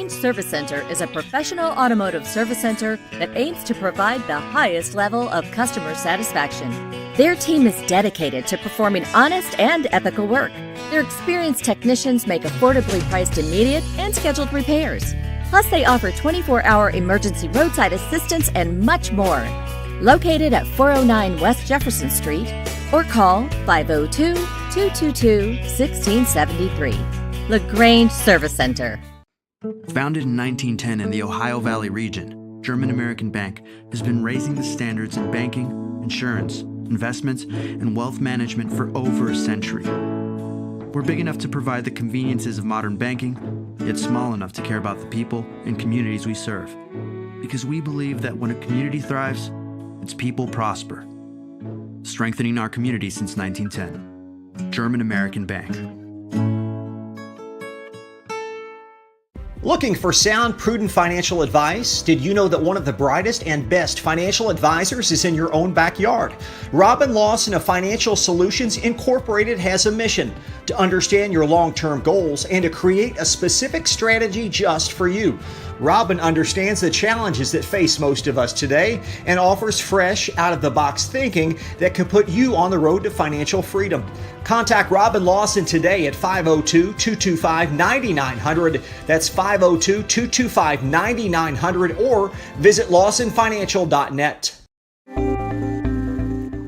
LaGrange Service Center is a professional automotive service center that aims to provide the highest level of customer satisfaction. Their team is dedicated to performing honest and ethical work. Their experienced technicians make affordably priced immediate and scheduled repairs. Plus, they offer 24-hour emergency roadside assistance and much more. Located at 409 West Jefferson Street, or call 502-222-1673. LaGrange Service Center. Founded in 1910 in the Ohio Valley region, German American Bank has been raising the standards in banking, insurance, investments, and wealth management for over a century. We're big enough to provide the conveniences of modern banking, yet small enough to care about the people and communities we serve. Because we believe that when a community thrives, its people prosper. Strengthening our community since 1910. German American Bank. Looking for sound, prudent financial advice? Did you know that one of the brightest and best financial advisors is in your own backyard? Robin Lawson of Financial Solutions Incorporated has a mission to understand your long-term goals and to create a specific strategy just for you. Robin understands the challenges that face most of us today and offers fresh, out-of-the-box thinking that can put you on the road to financial freedom. Contact Robin Lawson today at 502-225-9900. That's 502-225-9900 or visit lawsonfinancial.net.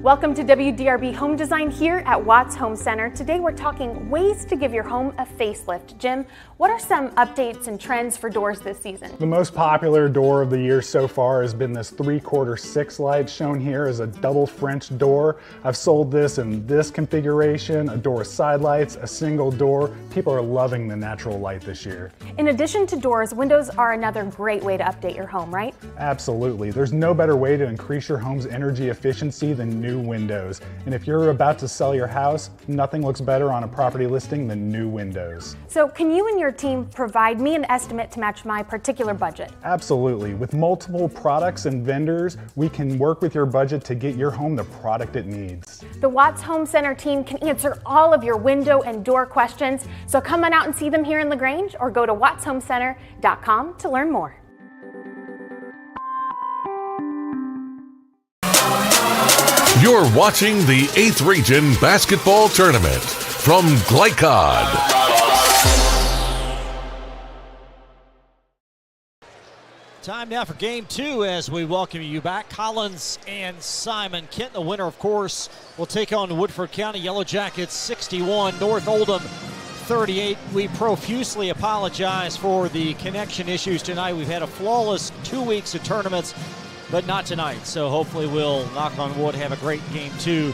Welcome to WDRB Home Design here at Watts Home Center. Today we're talking ways to give your home a facelift. Jim, what are some updates and trends for doors this season? The most popular door of the year so far has been this 3/4 6 light shown here as a double French door. I've sold this in this configuration, a door with side lights, a single door. People are loving the natural light this year. In addition to doors, windows are another great way to update your home, right? Absolutely. There's no better way to increase your home's energy efficiency than new windows. And if you're about to sell your house, nothing looks better on a property listing than new windows. So can you and your team provide me an estimate to match my particular budget? Absolutely. With multiple products and vendors, we can work with your budget to get your home the product it needs. The Watts Home Center team can answer all of your window and door questions. So come on out and see them here in LaGrange or go to wattshomecenter.com to learn more. You're watching the 8th Region Basketball Tournament from Glycod. Time now for game 2 as we welcome you back. Collins and Simon. Kenton, the winner, of course, will take on Woodford County Yellow Jackets 61, North Oldham 38. We profusely apologize for the connection issues tonight. We've had a flawless 2 weeks of tournaments, but not tonight. So hopefully we'll, knock on wood, have a great game 2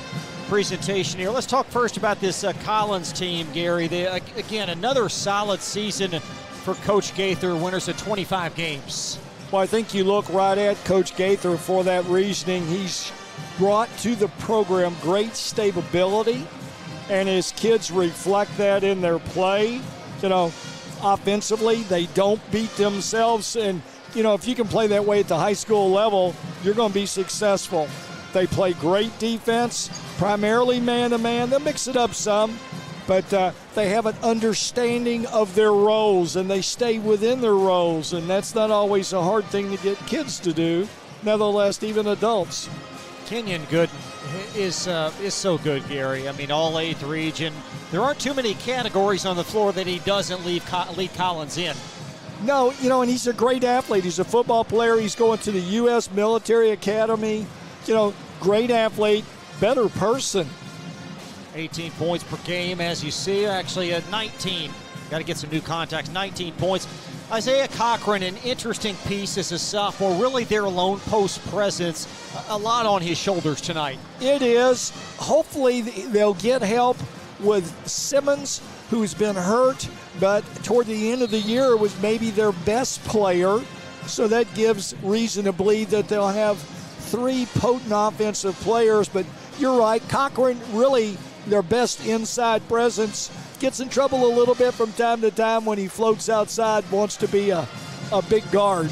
presentation here. Let's talk first about this Collins team, Gary. Again, another solid season for Coach Gaither, winners of 25 games. Well, I think you look right at Coach Gaither for that reasoning. He's brought to the program great stability, and his kids reflect that in their play. You know, offensively, they don't beat themselves, and you know, if you can play that way at the high school level, you're going to be successful. They play great defense, primarily man-to-man. They'll mix it up some, but they have an understanding of their roles, and they stay within their roles, and that's not always a hard thing to get kids to do. Nevertheless, even adults. Kenyon Gooden is so good, Gary. I mean, all 8th Region. There aren't too many categories on the floor that he doesn't lead Collins in. No, you know, and he's a great athlete. He's a football player. He's going to the U.S. Military Academy. You know, great athlete, better person. 18 points per game, as you see. Actually, at 19. Got to get some new contacts. 19 points. Isaiah Cochran, an interesting piece as a sophomore. Really their lone post presence. A lot on his shoulders tonight. It is. Hopefully they'll get help with Simmons, who's been hurt, but toward the end of the year was maybe their best player. So that gives reason to believe that they'll have 3 potent offensive players. But you're right, Cochran, really their best inside presence, gets in trouble a little bit from time to time when he floats outside, wants to be a big guard.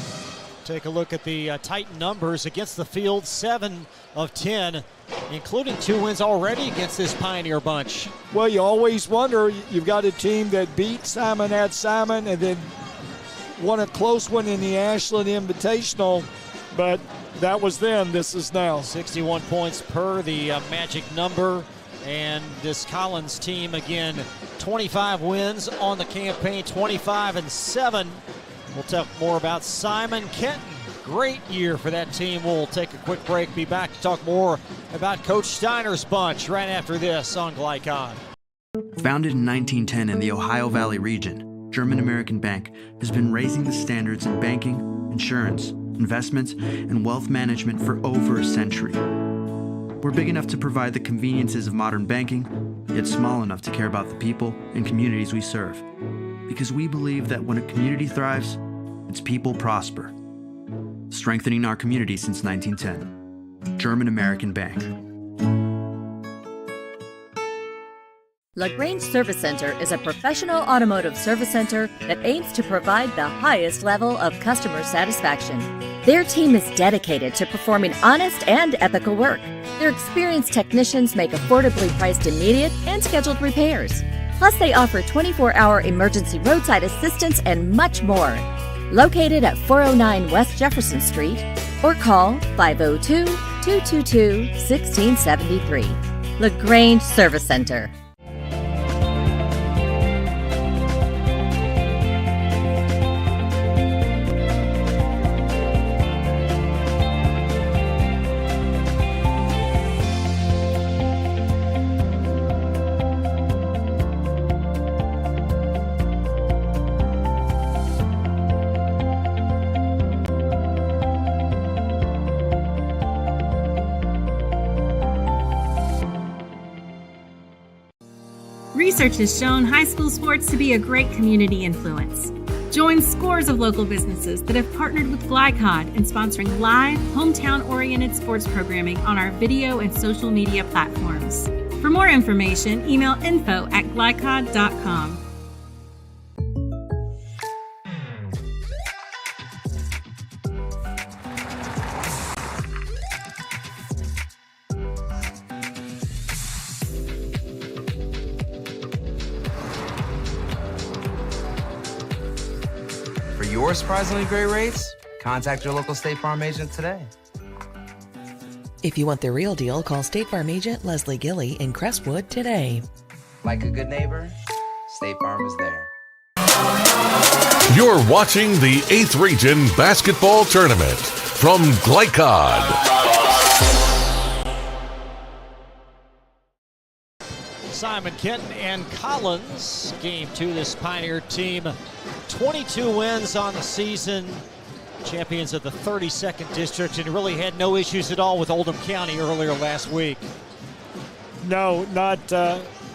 Take a look at the Titan numbers against the field, 7 of 10, including 2 wins already against this Pioneer bunch. Well, you always wonder, you've got a team that beat Simon at Simon and then won a close one in the Ashland Invitational, but that was then. This is now. 61 points per the magic number. And this Collins team, again, 25 wins on the campaign, 25-7. We'll talk more about Simon Kenton. Great year for that team. We'll take a quick break, be back to talk more about Coach Steiner's bunch right after this on Glycon. Founded in 1910 in the Ohio Valley region, German American Bank has been raising the standards in banking, insurance, investments, and wealth management for over a century. We're big enough to provide the conveniences of modern banking, yet small enough to care about the people and communities we serve. Because we believe that when a community thrives, its people prosper. Strengthening our community since 1910. German American Bank. LaGrange Service Center is a professional automotive service center that aims to provide the highest level of customer satisfaction. Their team is dedicated to performing honest and ethical work. Their experienced technicians make affordably priced immediate and scheduled repairs. Plus, they offer 24-hour emergency roadside assistance and much more. Located at 409 West Jefferson Street, or call 502-222-1673. LaGrange Service Center. Research has shown high school sports to be a great community influence. Join scores of local businesses that have partnered with Glycod in sponsoring live, hometown-oriented sports programming on our video and social media platforms. For more information, email info@glycod.com. For your surprisingly great rates, contact your local State Farm agent today. If you want the real deal, call State Farm agent Leslie Gilly in Crestwood today. Like a good neighbor, State Farm is there. You're watching the 8th Region Basketball Tournament from Glycod. Simon Kenton and Collins, game 2, this Pioneer team. 22 wins on the season, champions of the 32nd District, and really had no issues at all with Oldham County earlier last week. No, not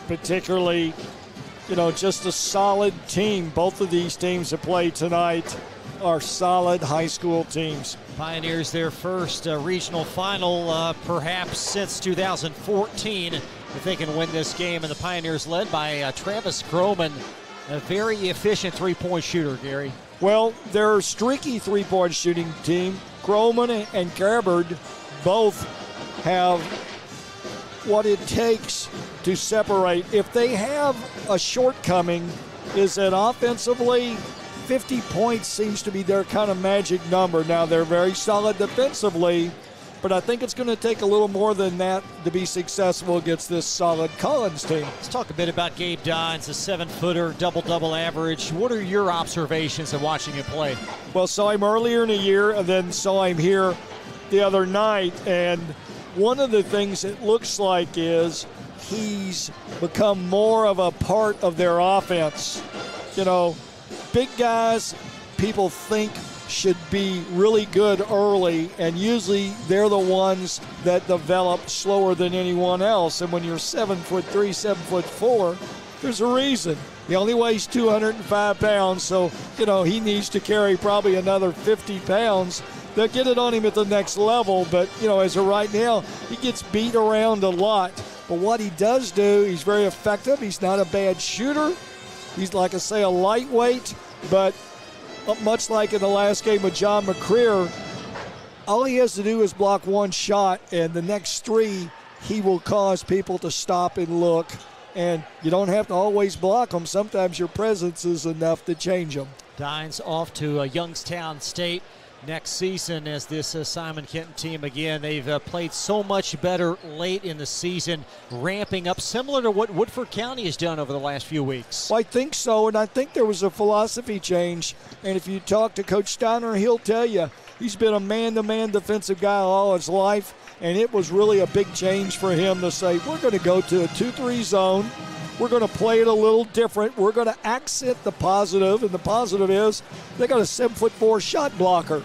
particularly, just a solid team. Both of these teams that played tonight are solid high school teams. Pioneers their first regional final perhaps since 2014, if they can win this game, and the Pioneers led by Travis Groman, a very efficient three-point shooter, Gary. Well, they're a streaky three-point shooting team. Groman and Gabbard both have what it takes to separate. If they have a shortcoming, is that offensively, 50 points seems to be their kind of magic number. Now, they're very solid defensively, but I think it's going to take a little more than that to be successful against this solid Collins team. Let's talk a bit about Gabe Dines, a 7-footer, double-double average. What are your observations of watching him play? Well, saw him earlier in the year and then saw him here the other night, and one of the things it looks like is he's become more of a part of their offense. Big guys, people think should be really good early, and usually they're the ones that develop slower than anyone else. And when you're 7'3", 7'4", there's a reason. He only weighs 205 pounds, so he needs to carry probably another 50 pounds. They'll get it on him at the next level, but as of right now, he gets beat around a lot. But what he does do, he's very effective. He's not a bad shooter. He's, like I say, a lightweight, but much like in the last game with John McCreer, all he has to do is block one shot, and the next three, he will cause people to stop and look. And you don't have to always block them. Sometimes your presence is enough to change them. Dines off to Youngstown State next season as this Simon Kenton team. Again, they've played so much better late in the season, ramping up similar to what Woodford County has done over the last few weeks. Well, I think so, and I think there was a philosophy change. And if you talk to Coach Steiner, he'll tell you he's been a man-to-man defensive guy all his life, and it was really a big change for him to say, we're going to go to a 2-3 zone. We're going to play it a little different. We're going to accent the positive, and the positive is they got a 7'4" shot blocker.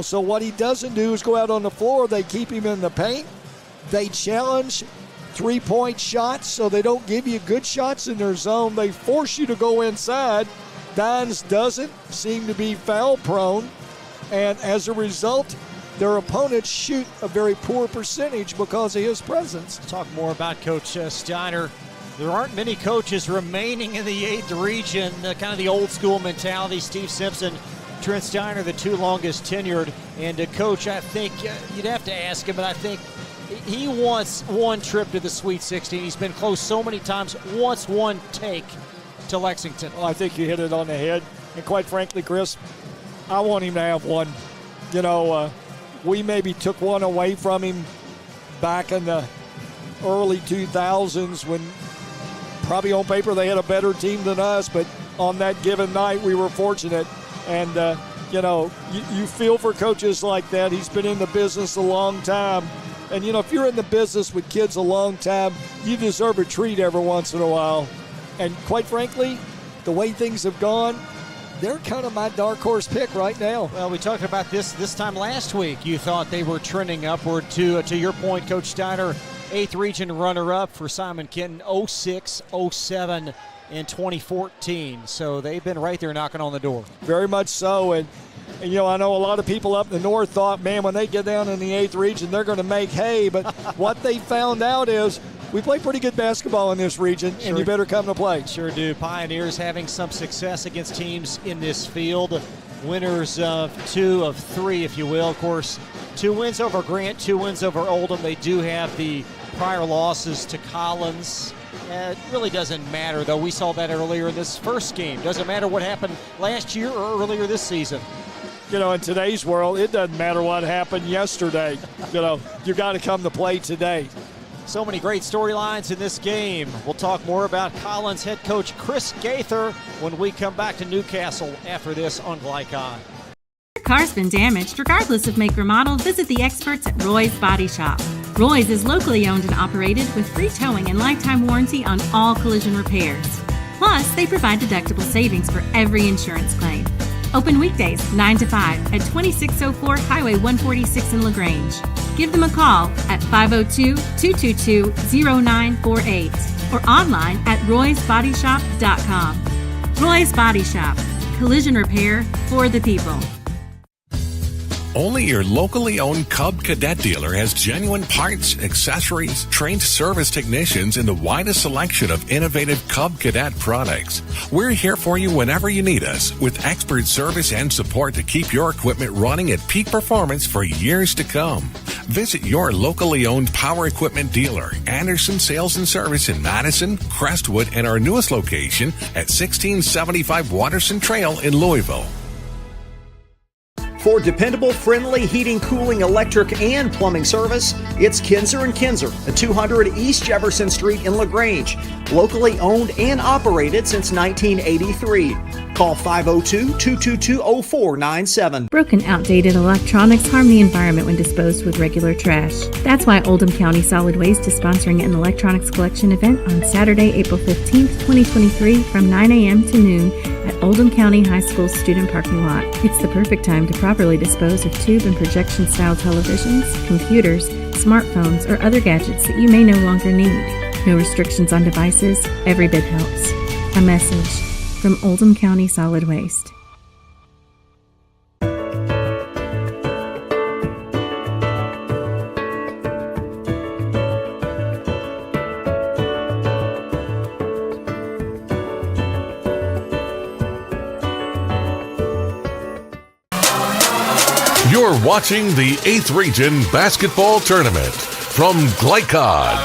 So what he doesn't do is go out on the floor. They keep him in the paint. They challenge three-point shots, so they don't give you good shots in their zone. They force you to go inside. Dines doesn't seem to be foul-prone, and as a result, their opponents shoot a very poor percentage because of his presence. Talk more about Coach Steiner. There aren't many coaches remaining in the 8th region, kind of the old school mentality. Steve Simpson, Trent Steiner, the two longest tenured. And Coach, I think you'd have to ask him, but I think he wants one trip to the Sweet 16. He's been close so many times, wants one take to Lexington. Well, I think you hit it on the head. And quite frankly, Chris, I want him to have one. We maybe took one away from him back in the early 2000s when probably on paper they had a better team than us, but on that given night we were fortunate. And, you feel for coaches like that. He's been in the business a long time. And, if you're in the business with kids a long time, you deserve a treat every once in a while. And quite frankly, the way things have gone, they're kind of my dark horse pick right now. Well, we talked about this time last week. You thought they were trending upward to your point, Coach Steiner, 8th region runner-up for Simon Kenton, 06, 07, in 2014. So they've been right there knocking on the door. Very much so. And I know a lot of people up in the north thought, man, when they get down in the 8th region, they're going to make hay. But what they found out is we play pretty good basketball in this region, sure, and you better come to play. Sure do. Pioneers having some success against teams in this field. Winners of 2 of 3, if you will. Of course, 2 wins over Grant, 2 wins over Oldham. They do have the prior losses to Collins. It really doesn't matter, though. We saw that earlier in this first game. Doesn't matter what happened last year or earlier this season. In today's world, it doesn't matter what happened yesterday. You got to come to play today. So many great storylines in this game. We'll talk more about Collins head coach Chris Gaither when we come back to Newcastle after this on Glycon. Your car's been damaged, regardless of make or model, visit the experts at Roy's Body Shop. Roy's is locally owned and operated with free towing and lifetime warranty on all collision repairs. Plus, they provide deductible savings for every insurance claim. Open weekdays 9 to 5 at 2604 Highway 146 in LaGrange. Give them a call at 502-222-0948 or online at roysbodyshop.com. Roy's Body Shop. Collision repair for the people. Only your locally owned Cub Cadet dealer has genuine parts, accessories, trained service technicians, and the widest selection of innovative Cub Cadet products. We're here for you whenever you need us, with expert service and support to keep your equipment running at peak performance for years to come. Visit your locally owned power equipment dealer, Anderson Sales and Service in Madison, Crestwood, and our newest location at 1675 Watterson Trail in Louisville. For dependable, friendly heating, cooling, electric, and plumbing service, it's Kinzer & Kinzer at 200 East Jefferson Street in LaGrange. Locally owned and operated since 1983. Call 502-222-0497. Broken, outdated electronics harm the environment when disposed with regular trash. That's why Oldham County Solid Waste is sponsoring an electronics collection event on Saturday, April 15th, 2023 from 9 a.m. to noon at Oldham County High School student parking lot. It's the perfect time to properly dispose of tube and projection style televisions, computers, smartphones, or other gadgets that you may no longer need. No restrictions on devices, every bit helps. A message from Oldham County Solid Waste. You're watching the 8th Region Basketball Tournament from Glycod.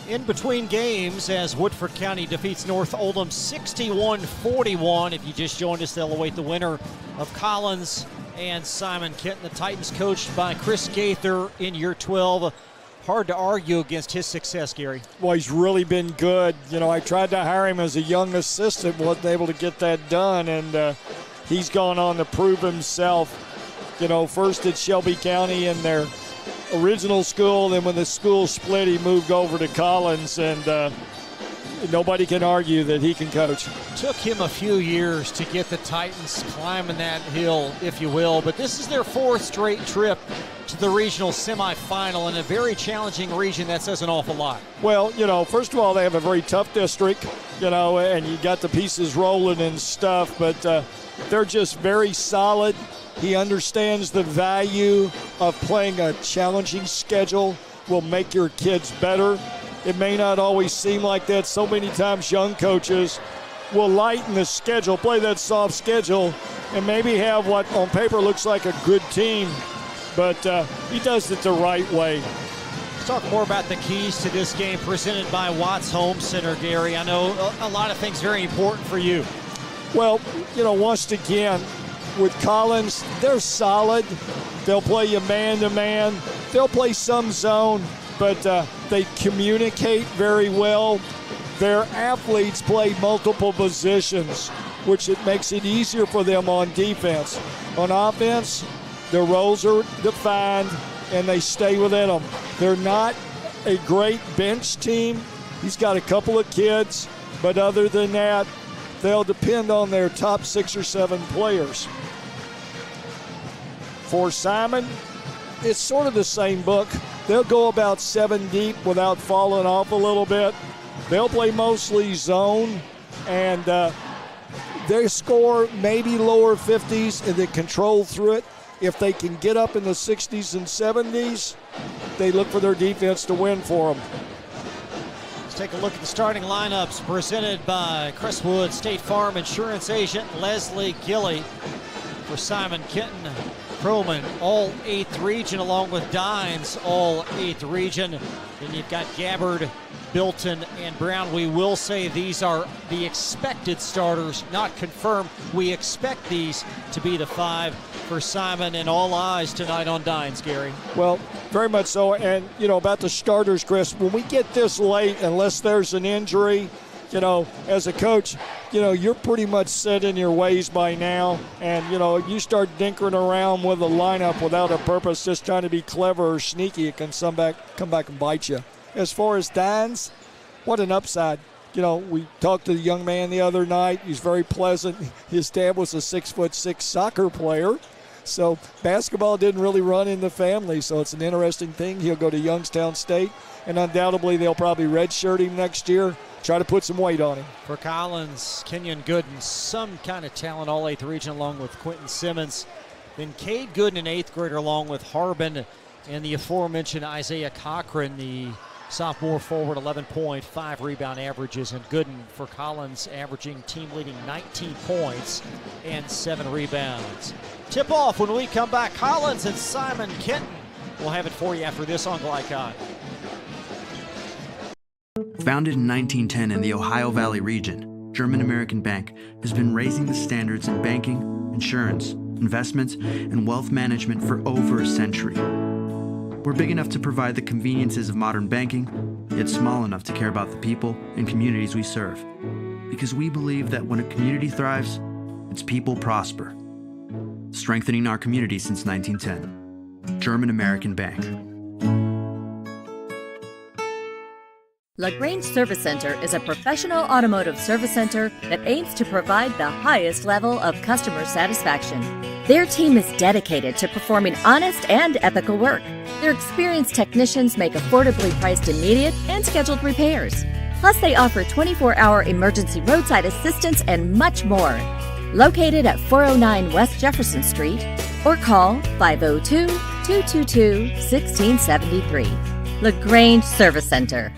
in between games as Woodford County defeats North Oldham 61-41. If you just joined us, they'll await the winner of Collins and Simon Kenton. The Titans coached by Chris Gaither in year 12. Hard to argue against his success, Gary. Well, he's really been good. You know, I tried to hire him as a young assistant, wasn't able to get that done, and he's gone on to prove himself. You know, first at Shelby County in their original school, then when the school split, he moved over to Collins, and nobody can argue that he can coach. Took him a few years to get the Titans climbing that hill, if you will, but this is their 4th straight trip to the regional semifinal in a very challenging region. That says an awful lot. Well, you know, first of all, they have a very tough district, you know, and you got the pieces rolling and stuff, but they're just very solid. He understands the value of playing a challenging schedule will make your kids better. It may not always seem like that. So many times young coaches will lighten the schedule, play that soft schedule, and maybe have what on paper looks like a good team, but he does it the right way. Let's talk more about the keys to this game presented by Watts Home Center, Gary. I know a lot of things very important for you. Well, you know, once again, with Collins, they're solid. They'll play you man-to-man. They'll play some zone, but they communicate very well. Their athletes play multiple positions, which it makes it easier for them on defense. On offense, their roles are defined, and they stay within them. They're not a great bench team. He's got a couple of kids, but other than that, they'll depend on their top 6 or 7 players. For Simon, it's sort of the same book. They'll go about 7 deep without falling off a little bit. They'll play mostly zone, and they score maybe lower 50s and they control through it. If they can get up in the 60s and 70s, they look for their defense to win for them. Let's take a look at the starting lineups presented by Crestwood State Farm Insurance Agent Leslie Gilly. For Simon Kenton, Croman, all 8th region, along with Dines, all 8th region. Then you've got Gabbard, Bilton, and Brown. We will say these are the expected starters, not confirmed. We expect these to be the 5 for Simon, and all eyes tonight on Dines, Gary. Well, very much so. And, you know, about the starters, Chris, when we get this late, unless there's an injury, you know, as a coach, you know, you're pretty much set in your ways by now. And, you know, if you start dinkering around with a lineup without a purpose, just trying to be clever or sneaky, it can come back and bite you. As far as Dines, what an upside. You know, we talked to the young man the other night. He's very pleasant. His dad was a 6'6" soccer player. So basketball didn't really run in the family, so it's an interesting thing. He'll go to Youngstown State, and undoubtedly they'll probably redshirt him next year, try to put some weight on him. For Collins, Kenyon Gooden, some kind of talent, all 8th region, along with Quentin Simmons. Then Cade Gooden, an 8th grader, along with Harbin, and the aforementioned Isaiah Cochran, the sophomore forward, 11.5 rebound averages, and Gooden for Collins averaging team-leading 19 points and 7 rebounds. Tip-off when we come back. Collins and Simon Kenton. We'll have it for you after this on Glycod. Founded in 1910 in the Ohio Valley region, German American Bank has been raising the standards in banking, insurance, investments, and wealth management for over a century. We're big enough to provide the conveniences of modern banking, yet small enough to care about the people and communities we serve. Because we believe that when a community thrives, its people prosper. Strengthening our community since 1910. German American Bank. LaGrange Service Center is a professional automotive service center that aims to provide the highest level of customer satisfaction. Their team is dedicated to performing honest and ethical work. Their experienced technicians make affordably priced immediate and scheduled repairs. Plus, they offer 24-hour emergency roadside assistance and much more. Located at 409 West Jefferson Street, or call 502-222-1673. LaGrange Service Center.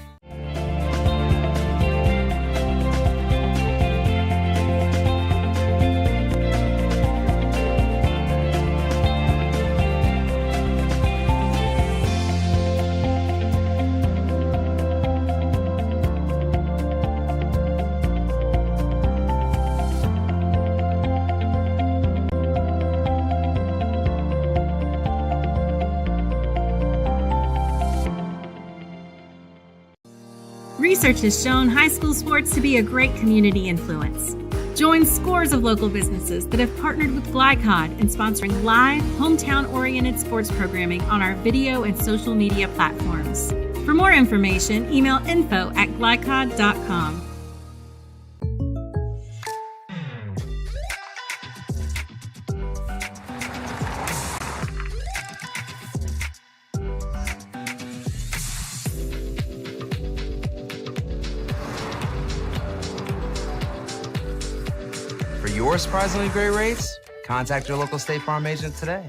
Research has shown high school sports to be a great community influence. Join scores of local businesses that have partnered with Glycod in sponsoring live, hometown-oriented sports programming on our video and social media platforms. For more information, email info@glycod.com. For your surprisingly great rates, contact your local State Farm agent today.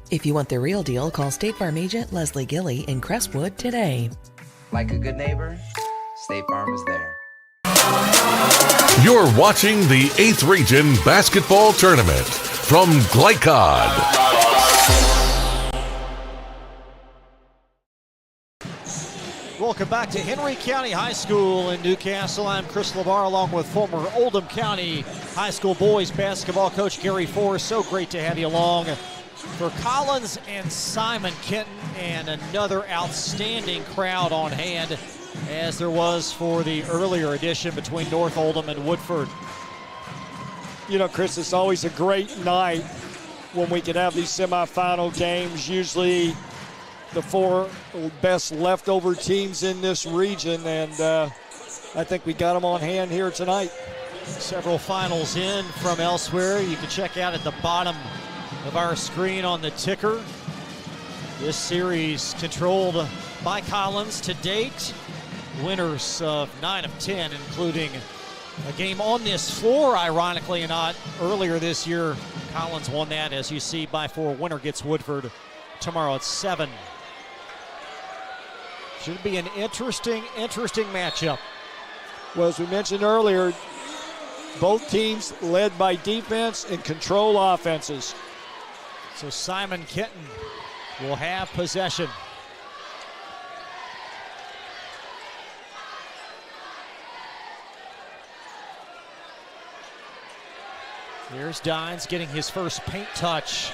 If you want the real deal, call State Farm agent Leslie Gilly in Crestwood today. Like a good neighbor, State Farm is there. You're watching the 8th Region Basketball Tournament from Glycod. Welcome back to Henry County High School in Newcastle. I'm Chris LeVar along with former Oldham County High School boys basketball coach Gary Forrest. So great to have you along for Collins and Simon Kenton, and another outstanding crowd on hand as there was for the earlier edition between North Oldham and Woodford. You know, Chris, it's always a great night when we can have these semifinal games. Usually the 4 best leftover teams in this region, and I think we got them on hand here tonight. Several finals in from elsewhere. You can check out at the bottom of our screen on the ticker. This series controlled by Collins to date. Winners of 9 of 10, including a game on this floor, ironically not earlier this year. Collins won that, as you see, by 4. Winner gets Woodford tomorrow at 7. Should be an interesting matchup. Well, as we mentioned earlier, both teams led by defense and control offenses. So Simon Kenton will have possession. Here's Dines getting his first paint touch.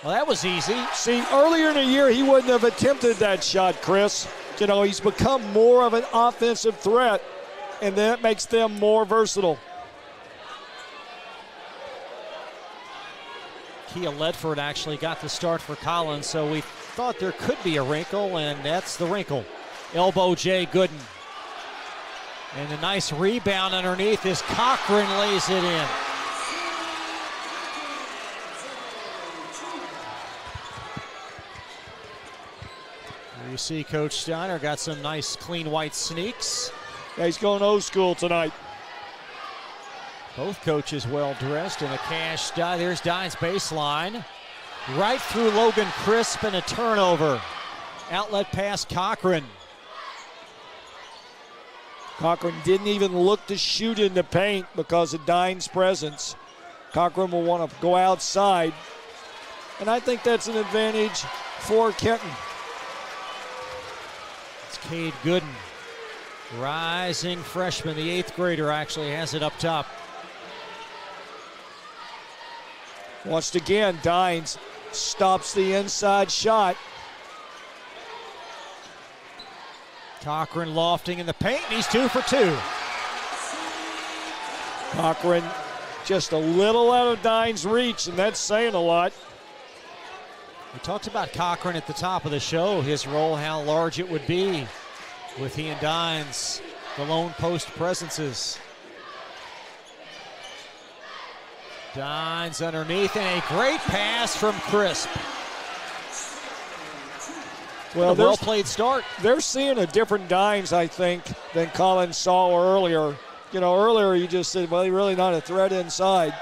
Well, that was easy. See, earlier in the year, he wouldn't have attempted that shot, Chris. You know, he's become more of an offensive threat, and that makes them more versatile. Kia Ledford actually got the start for Collins, so we thought there could be a wrinkle, and that's the wrinkle. Elbow Jay Gooden. And a nice rebound underneath as Cochran lays it in. You see Coach Steiner got some nice clean white sneaks. Yeah, he's going old school tonight. Both coaches well dressed in a cash die. There's Dines baseline. Right through Logan Crisp and a turnover. Outlet pass Cochran. Cochran didn't even look to shoot in the paint because of Dines' presence. Cochran will want to go outside. And I think that's an advantage for Kenton. Cade Gooden, rising freshman, the 8th grader, actually has it up top. Once again, Dines stops the inside shot. Cochran lofting in the paint, and he's 2 for 2. Cochran just a little out of Dines' reach, and that's saying a lot. We talked about Cochran at the top of the show, his role, how large it would be with he and Dines, the lone post presences. Dines underneath, and a great pass from Crisp. Well, well-played start. They're seeing a different Dines, I think, than Collins saw earlier. You know, earlier he just said, well, he's really not a threat inside.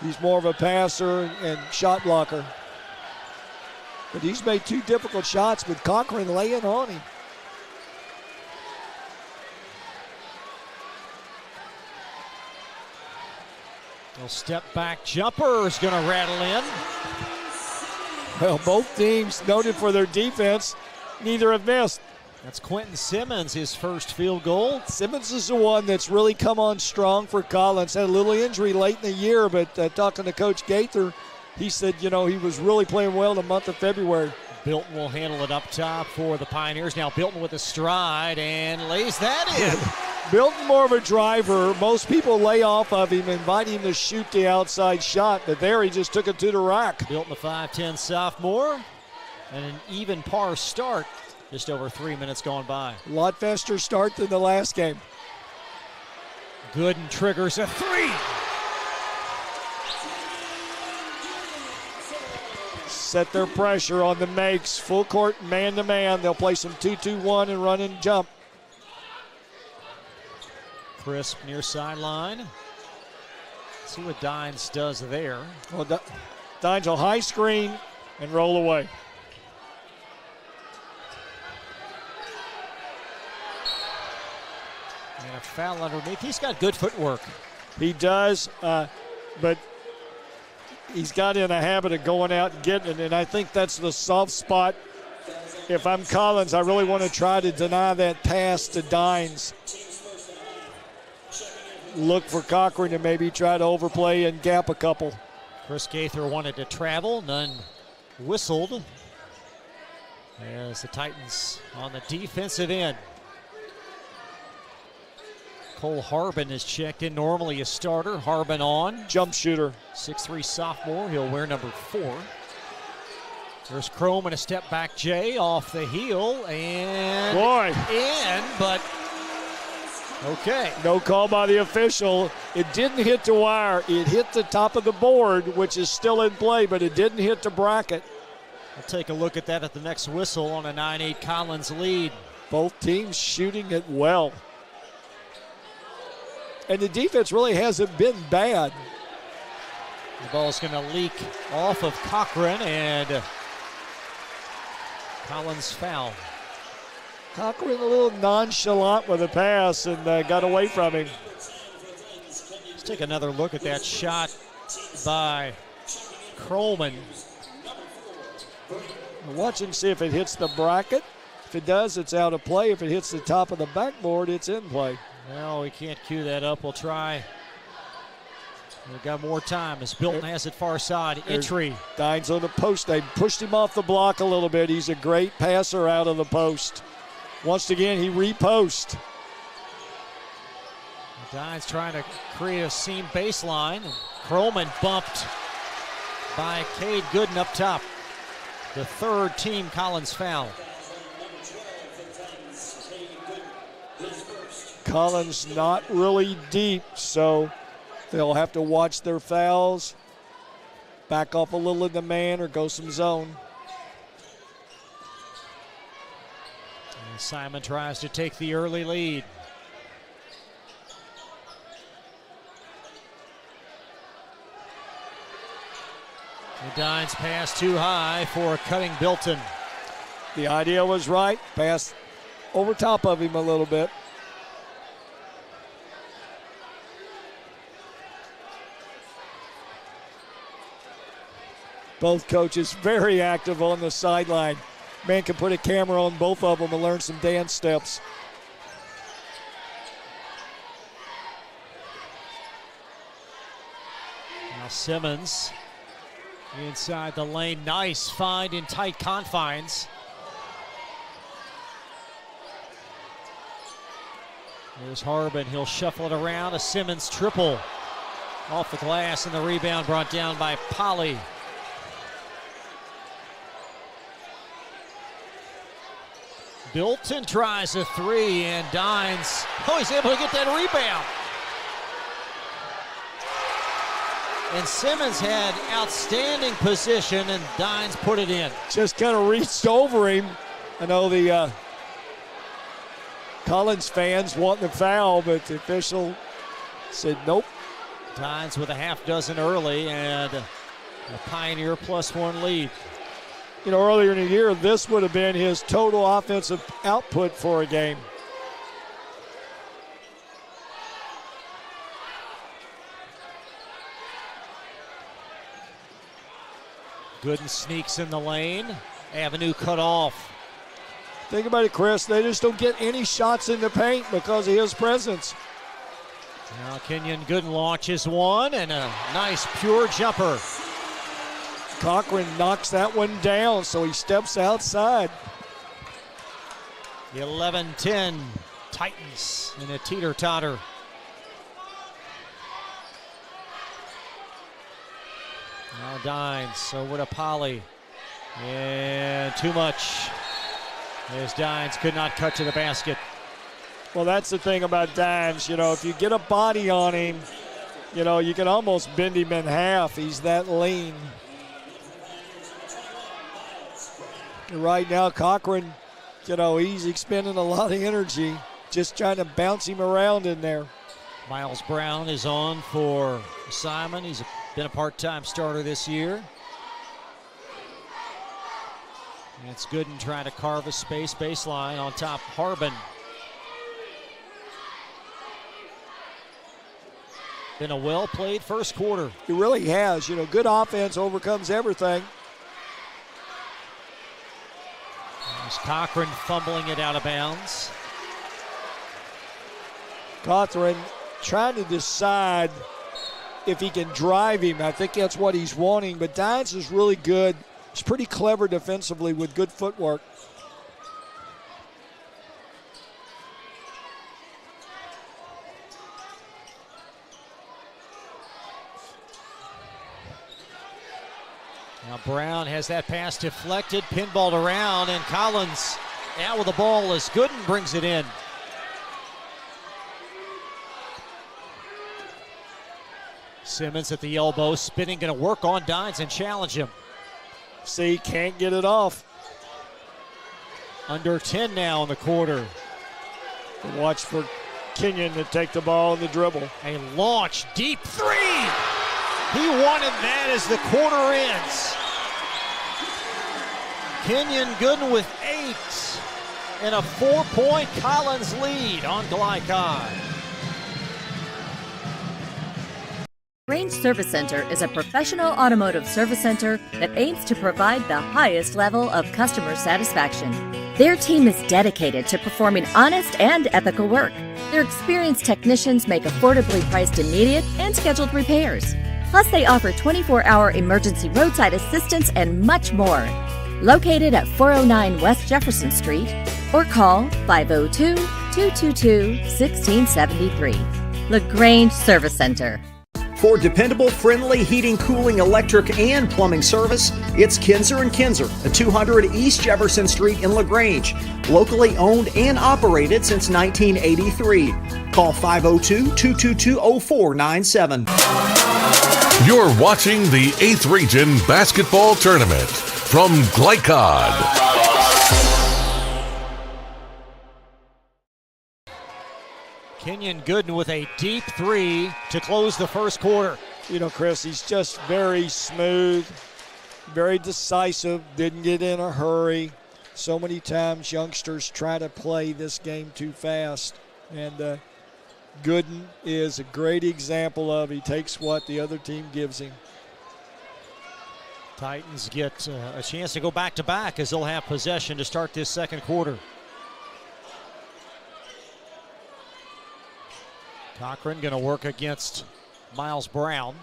He's more of a passer and shot blocker. But he's made 2 difficult shots with Cochran laying on him. Little step back jumper is going to rattle in. Well, both teams noted for their defense. Neither have missed. That's Quentin Simmons, his first field goal. Simmons is the one that's really come on strong for Collins. Had a little injury late in the year, but talking to Coach Gaither, he said, you know, he was really playing well in the month of February. Bilton will handle it up top for the Pioneers. Now Bilton with a stride and lays that in. Bilton more of a driver. Most people lay off of him, invite him to shoot the outside shot, but there he just took it to the rack. Bilton, a 5'10 sophomore, and an even par start. Just over 3 minutes gone by. A lot faster start than the last game. Gooden triggers a three. Set their pressure on the makes. Full court, man-to-man. They'll play some 2-2-1 and run and jump. Crisp near sideline. See what Dines does there. Well, Dines will high screen and roll away. And a foul underneath. He's got good footwork. He does, but he's got in a habit of going out and getting it, and I think that's the soft spot. If I'm Collins, I really want to try to deny that pass to Dines. Look for Cochran to maybe try to overplay and gap a couple. Chris Gaither wanted to travel. None whistled. As the Titans on the defensive end. Cole Harbin is checked in, normally a starter. Harbin on. Jump shooter. 6'3 sophomore. He'll wear number 4. There's Chrome and a step back Jay off the heel. And boy. In, but okay. No call by the official. It didn't hit the wire. It hit the top of the board, which is still in play, but it didn't hit the bracket. We'll take a look at that at the next whistle on a 9-8 Collins lead. Both teams shooting it well. And the defense really hasn't been bad. The ball's going to leak off of Cochran, and Collins foul. Cochran a little nonchalant with a pass and got away from him. Let's take another look at that shot by Krollman. Watch and see if it hits the bracket. If it does, it's out of play. If it hits the top of the backboard, it's in play. No, we can't cue that up. We'll try. We've got more time as Bilton has it far side. Entry. Dines on the post. They pushed him off the block a little bit. He's a great passer out of the post. Once again, he repost. Dines trying to create a seam baseline. Krollman bumped by Cade Gooden up top. The third team Collins foul. Collins not really deep, so they'll have to watch their fouls. Back off a little in the man or go some zone. And Simon tries to take the early lead. The Dines pass too high for cutting Bilton. The idea was right. Pass over top of him a little bit. Both coaches very active on the sideline. Man can put a camera on both of them and learn some dance steps. Now Simmons inside the lane. Nice find in tight confines. There's Harbin. He'll shuffle it around. A Simmons triple off the glass, and the rebound brought down by Polly. Bilton tries a three, and Dines, he's able to get that rebound. And Simmons had outstanding position, and Dines put it in. Just kind of reached over him. I know the Collins fans want the foul, but the official said nope. Dines with a half dozen early, and a Pioneer +1 lead. You know, earlier in the year, this would have been his total offensive output for a game. Gooden sneaks in the lane. Avenue cut off. Think about it, Chris. They just don't get any shots in the paint because of his presence. Now Kenyon Gooden launches one, and a nice pure jumper. Cochran knocks that one down, so he steps outside. The 11-10 Titans in a teeter-totter. Now Dines over to Polly. And too much. As Dines could not cut to the basket. Well, that's the thing about Dines. You know, if you get a body on him, you know, you can almost bend him in half. He's that lean. Right now, Cochran, you know, he's expending a lot of energy just trying to bounce him around in there. Miles Brown is on for Simon. He's been a part-time starter this year. And it's Gooden trying to carve a space baseline on top. Harbin. Been a well-played first quarter. He really has. You know, good offense overcomes everything. There's Cochran fumbling it out of bounds. Cochran trying to decide if he can drive him. I think that's what he's wanting. But Dines is really good. He's pretty clever defensively with good footwork. Now Brown has that pass deflected, pinballed around, and Collins out with the ball as Gooden brings it in. Simmons at the elbow, spinning, going to work on Dines and challenge him. See, can't get it off. Under 10 now in the quarter. Watch for Kenyon to take the ball in the dribble. A launch, deep three. He wanted that as the quarter ends. Kenyon Gooden with 8 and a 4-point Collins lead on Glycod. Range Service Center is a professional automotive service center that aims to provide the highest level of customer satisfaction. Their team is dedicated to performing honest and ethical work. Their experienced technicians make affordably priced immediate and scheduled repairs. Plus, they offer 24-hour emergency roadside assistance and much more. Located at 409 West Jefferson Street, or call 502-222-1673. LaGrange Service Center. For dependable, friendly heating, cooling, electric, and plumbing service, it's Kinzer & Kinzer at 200 East Jefferson Street in LaGrange. Locally owned and operated since 1983. Call 502-222-0497. You're watching the 8th Region Basketball Tournament from Glycod. Kenyon Gooden with a deep three to close the first quarter. You know, Chris, he's just very smooth, very decisive, didn't get in a hurry. So many times youngsters try to play this game too fast. And Gooden is a great example of he takes what the other team gives him. Titans get a chance to go back-to-back as they'll have possession to start this second quarter. Cochran going to work against Miles Brown.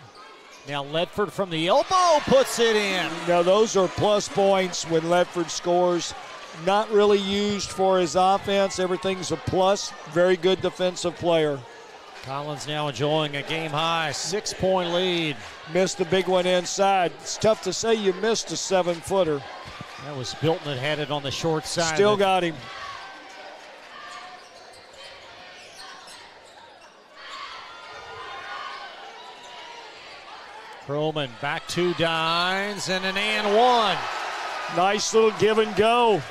Now Ledford from the elbow puts it in. Now those are plus points when Ledford scores. Not really used for his offense. Everything's a plus. Very good defensive player. Collins now enjoying a game-high 6-point lead. Missed the big one inside. It's tough to say you missed a 7-footer. That was Bilton that had it on the short side. Still got him. Perlman back to Dines and an and one. Nice little give and go.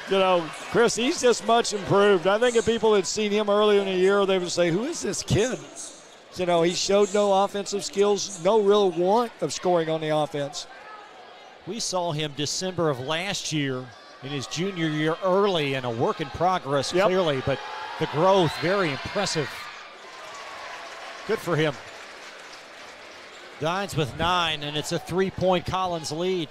You know, Chris, he's just much improved. I think if people had seen him earlier in the year, they would say, who is this kid? You know, he showed no offensive skills, no real want of scoring on the offense. We saw him December of last year in his junior year early and a work in progress clearly, but the growth very impressive. Good for him. Dines with 9, and it's a 3-point Collins lead.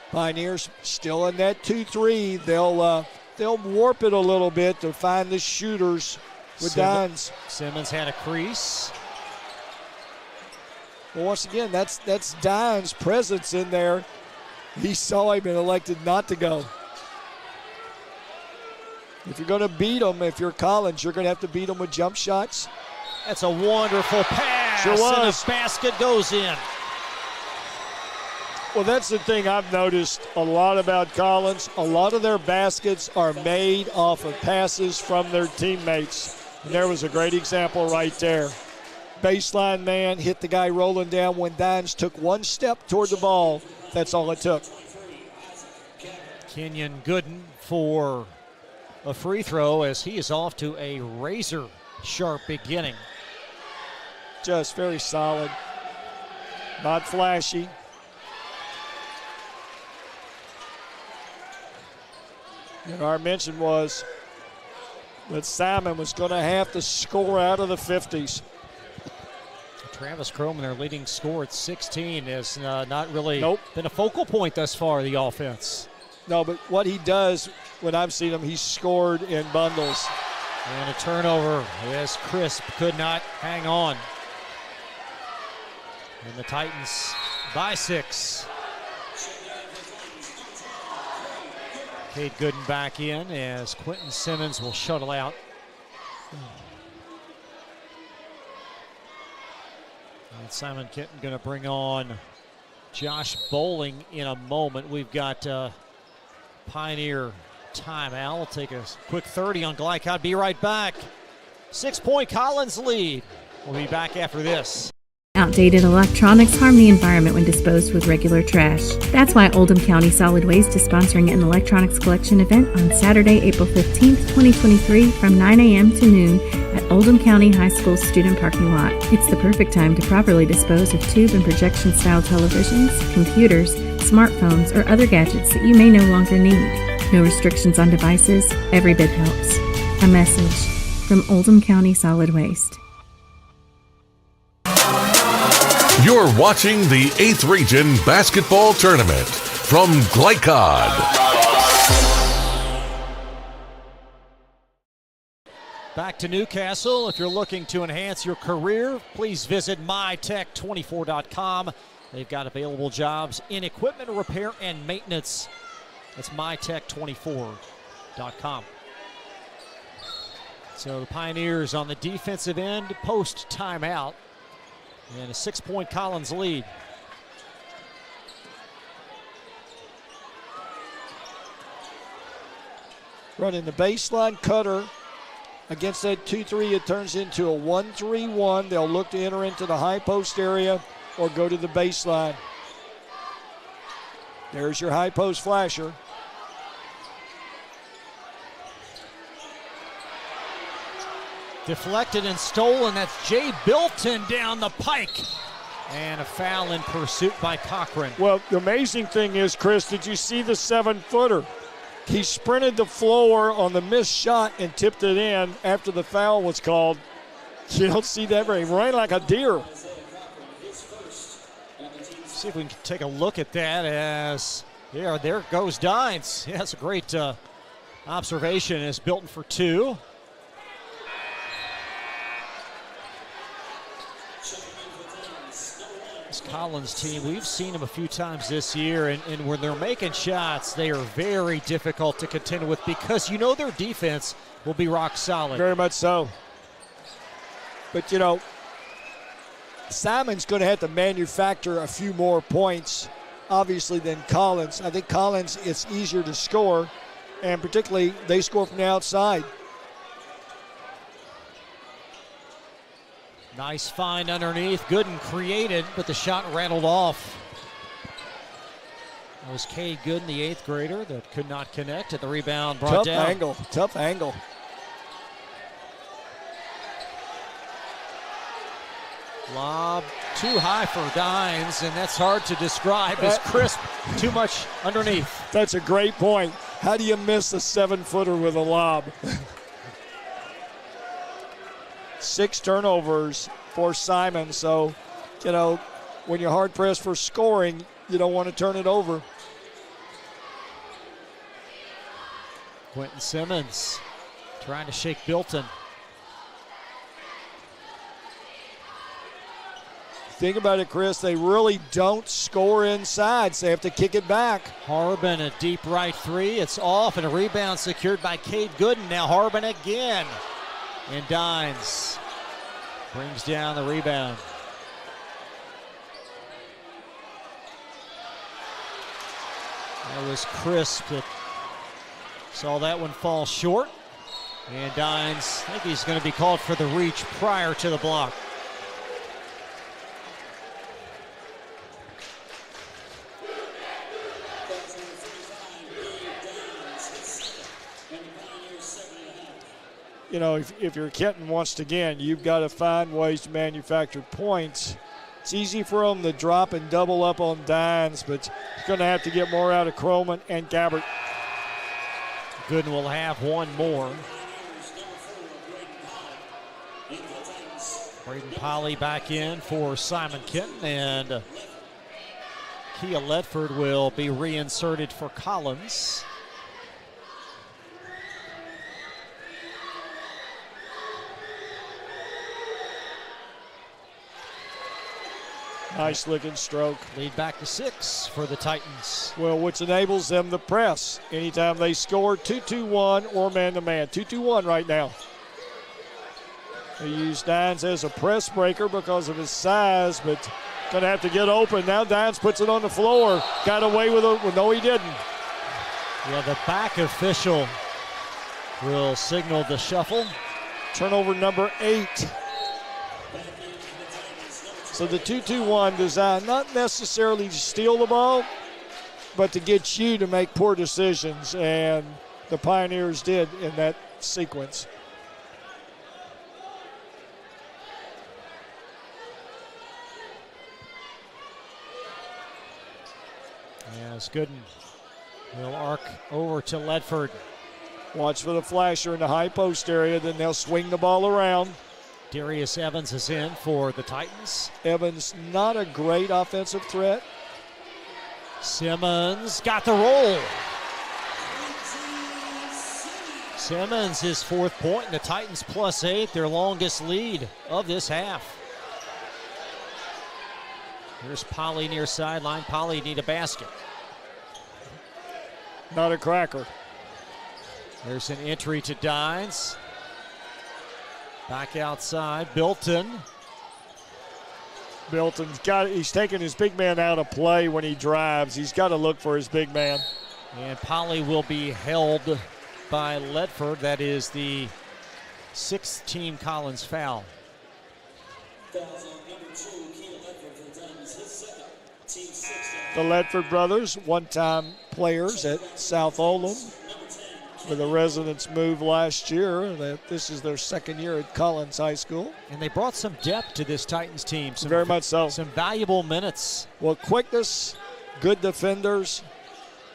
Pioneers still in that 2-3. They'll they'll warp it a little bit to find the shooters with Dines. Simmons had a crease. Well, once again, that's Dines' presence in there. He saw him and elected not to go. If you're going to beat them, if you're Collins, you're going to have to beat them with jump shots. That's a wonderful pass. Sure was. And a basket goes in. Well, that's the thing I've noticed a lot about Collins. A lot of their baskets are made off of passes from their teammates. And there was a great example right there. Baseline man hit the guy rolling down when Dines took one step toward the ball. That's all it took. Kenyon Gooden for a free throw as he is off to a razor-sharp beginning. Just very solid. Not flashy. And our mention was that Simon was going to have to score out of the 50s. Travis Croman, their leading scorer at 16, has not really been a focal point thus far, the offense. No, but what he does, when I've seen him, he's scored in bundles. And a turnover as Crisp could not hang on. And the Titans by 6. Cade Gooden back in as Quentin Simmons will shuttle out. And Simon Kenton going to bring on Josh Bowling in a moment. We've got Pioneer timeout. We'll take a quick 30 on Glycod. Be right back. 6-point Collins lead. We'll be back after this. Outdated electronics harm the environment when disposed with regular trash. That's why Oldham County Solid Waste is sponsoring an electronics collection event on Saturday, April 15th, 2023 from 9 a.m. to noon at Oldham County High School student parking lot. It's the perfect time to properly dispose of tube and projection style televisions, computers, smartphones, or other gadgets that you may no longer need. No restrictions on devices, every bit helps. A message from Oldham County Solid Waste. You're watching the 8th Region Basketball Tournament from Glycod. Back to Newcastle. If you're looking to enhance your career, please visit mytech24.com. They've got available jobs in equipment repair and maintenance. That's mytech24.com. So the Pioneers on the defensive end post timeout. And a 6-point Collins lead. Running the baseline cutter against that 2-3. It turns into a 1-3-1. They'll look to enter into the high post area or go to the baseline. There's your high post flasher. Deflected and stolen. That's Jay Bilton down the pike. And a foul in pursuit by Cochran. Well, the amazing thing is, Chris, did you see the 7-footer? He sprinted the floor on the missed shot and tipped it in after the foul was called. You don't see that very. He ran like a deer. See if we can take a look at that as, yeah, there goes Dines. Yeah, that's a great observation as Bilton for 2. This Collins team, we've seen them a few times this year, and when they're making shots, they are very difficult to contend with because you know their defense will be rock solid. Very much so. But, you know, Simon's going to have to manufacture a few more points, obviously, than Collins. I think Collins, it's easier to score, and particularly they score from the outside. Nice find underneath. Gooden created, but the shot rattled off. That was Cade Gooden, the 8th grader, that could not connect at the rebound. Brought down. Tough angle. Lob too high for Dines, and that's hard to describe as Crisp too much underneath. That's a great point. How do you miss a 7-footer with a lob? 6 turnovers for Simon. So, you know, when you're hard pressed for scoring, you don't want to turn it over. Quentin Simmons trying to shake Bilton. Think about it, Chris. They really don't score inside, so they have to kick it back. Harbin, a deep right three. It's off, and a rebound secured by Cade Gooden. Now Harbin again. And Dines brings down the rebound. That was crisp. Saw that one fall short. And Dines, I think he's going to be called for the reach prior to the block. You know, if you're Kenton once again, you've got to find ways to manufacture points. It's easy for them to drop and double up on Dines, but he's going to have to get more out of Croman and Gabbert. Gooden will have one more. Braden Polly back in for Simon Kenton, and Kia Ledford will be reinserted for Collins. Nice looking stroke. Lead back to 6 for the Titans. Well, which enables them to press anytime they score 2-2-1 or man-to-man. 2-2-1 right now. They use Dines as a press breaker because of his size, but going to have to get open. Now Dines puts it on the floor. Got away with it. Well, no, he didn't. Yeah, the back official will signal the shuffle. Turnover number 8. So the 2-2-1 designed not necessarily to steal the ball, but to get you to make poor decisions, and the Pioneers did in that sequence. Yes, Gooden will arc over to Ledford. Watch for the flasher in the high post area, then they'll swing the ball around. Darius Evans is in for the Titans. Evans, not a great offensive threat. Simmons got the roll. Simmons, his 4th point, and the Titans +8, their longest lead of this half. Here's Polly near sideline. Polly need a basket. Not a cracker. There's an entry to Dines. Back outside, Bilton. He's taking his big man out of play when he drives. He's got to look for his big man. And Polly will be held by Ledford. That is the 6th team Collins foul. The Ledford brothers, one-time players at South Oldham, with a residence move last year. This is their 2nd year at Collins High School. And they brought some depth to this Titans team. Very much so. Some valuable minutes. Well, quickness, good defenders,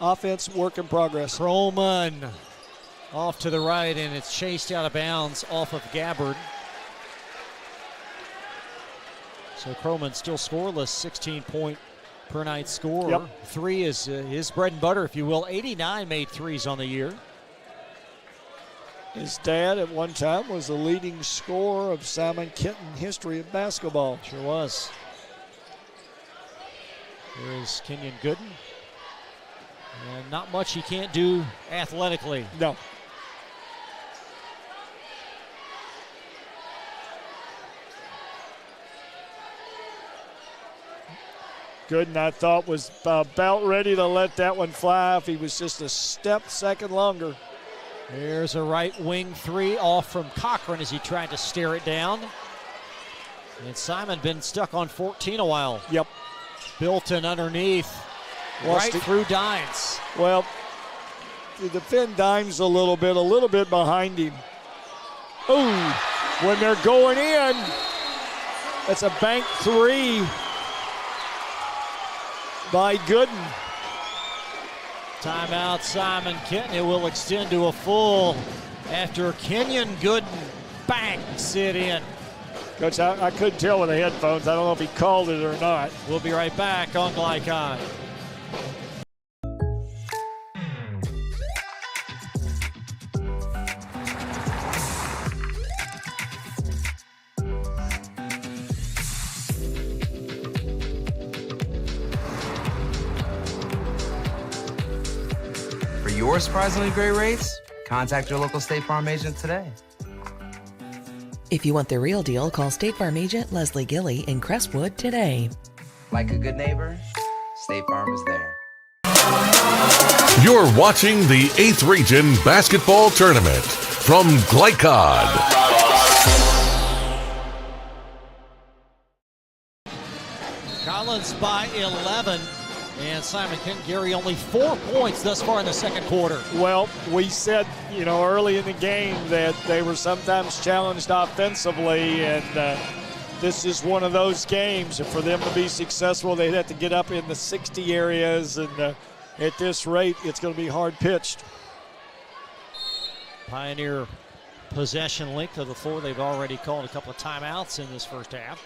offense work in progress. Croman off to the right, and it's chased out of bounds off of Gabbard. So Croman still scoreless, 16-point per night scorer. Yep. 3 is his bread and butter, if you will. 89 made threes on the year. His dad at one time was the leading scorer of Simon Kenton history of basketball. Sure was. Here's Kenyon Gooden. And not much he can't do athletically. No. Gooden, I thought, was about ready to let that one fly if he was just a second longer. There's a right wing 3 off from Cochran as he tried to stare it down. And Simon been stuck on 14 a while. Yep. Bilton underneath, right through Dines. Well, to defend Dines a little bit behind him. Ooh, when they're going in, that's a bank 3 by Gooden. Timeout, Simon Kenton. It will extend to a full after Kenyon Gooden banks it in. Coach, I couldn't tell with the headphones. I don't know if he called it or not. We'll be right back on Glycon. or surprisingly great rates? Contact your local State Farm agent today. If you want the real deal, call State Farm agent Leslie Gilly in Crestwood today. Like a good neighbor, State Farm is there. You're watching the 8th Region Basketball Tournament from Glycod. Collins by 11. And Simon Kenton, Gary, only 4 points thus far in the second quarter. Well, we said, early in the game that they were sometimes challenged offensively, and this is one of those games. And for them to be successful, they'd have to get up in the 60 areas, and at this rate, it's going to be hard pitched. Pioneer possession length of the floor. They've already called a couple of timeouts in this first half.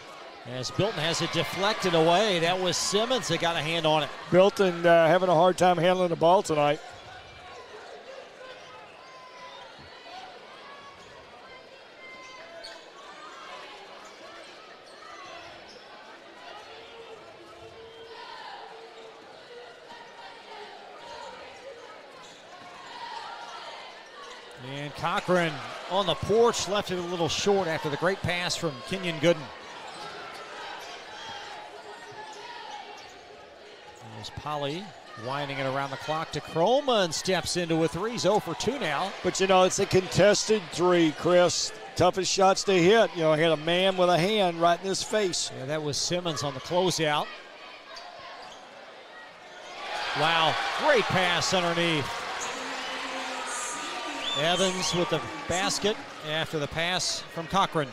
As Bilton has it deflected away. That was Simmons that got a hand on it. Bilton having a hard time handling the ball tonight. And Cochran on the porch left it a little short after the great pass from Kenyon Gooden. There's Polly winding it around the clock to Croma and steps into a three. He's 0 for 2 now. But, it's a contested three, Chris. Toughest shots to hit. He had a man with a hand right in his face. Yeah, that was Simmons on the closeout. Wow, great pass underneath. Evans with the basket after the pass from Cochran.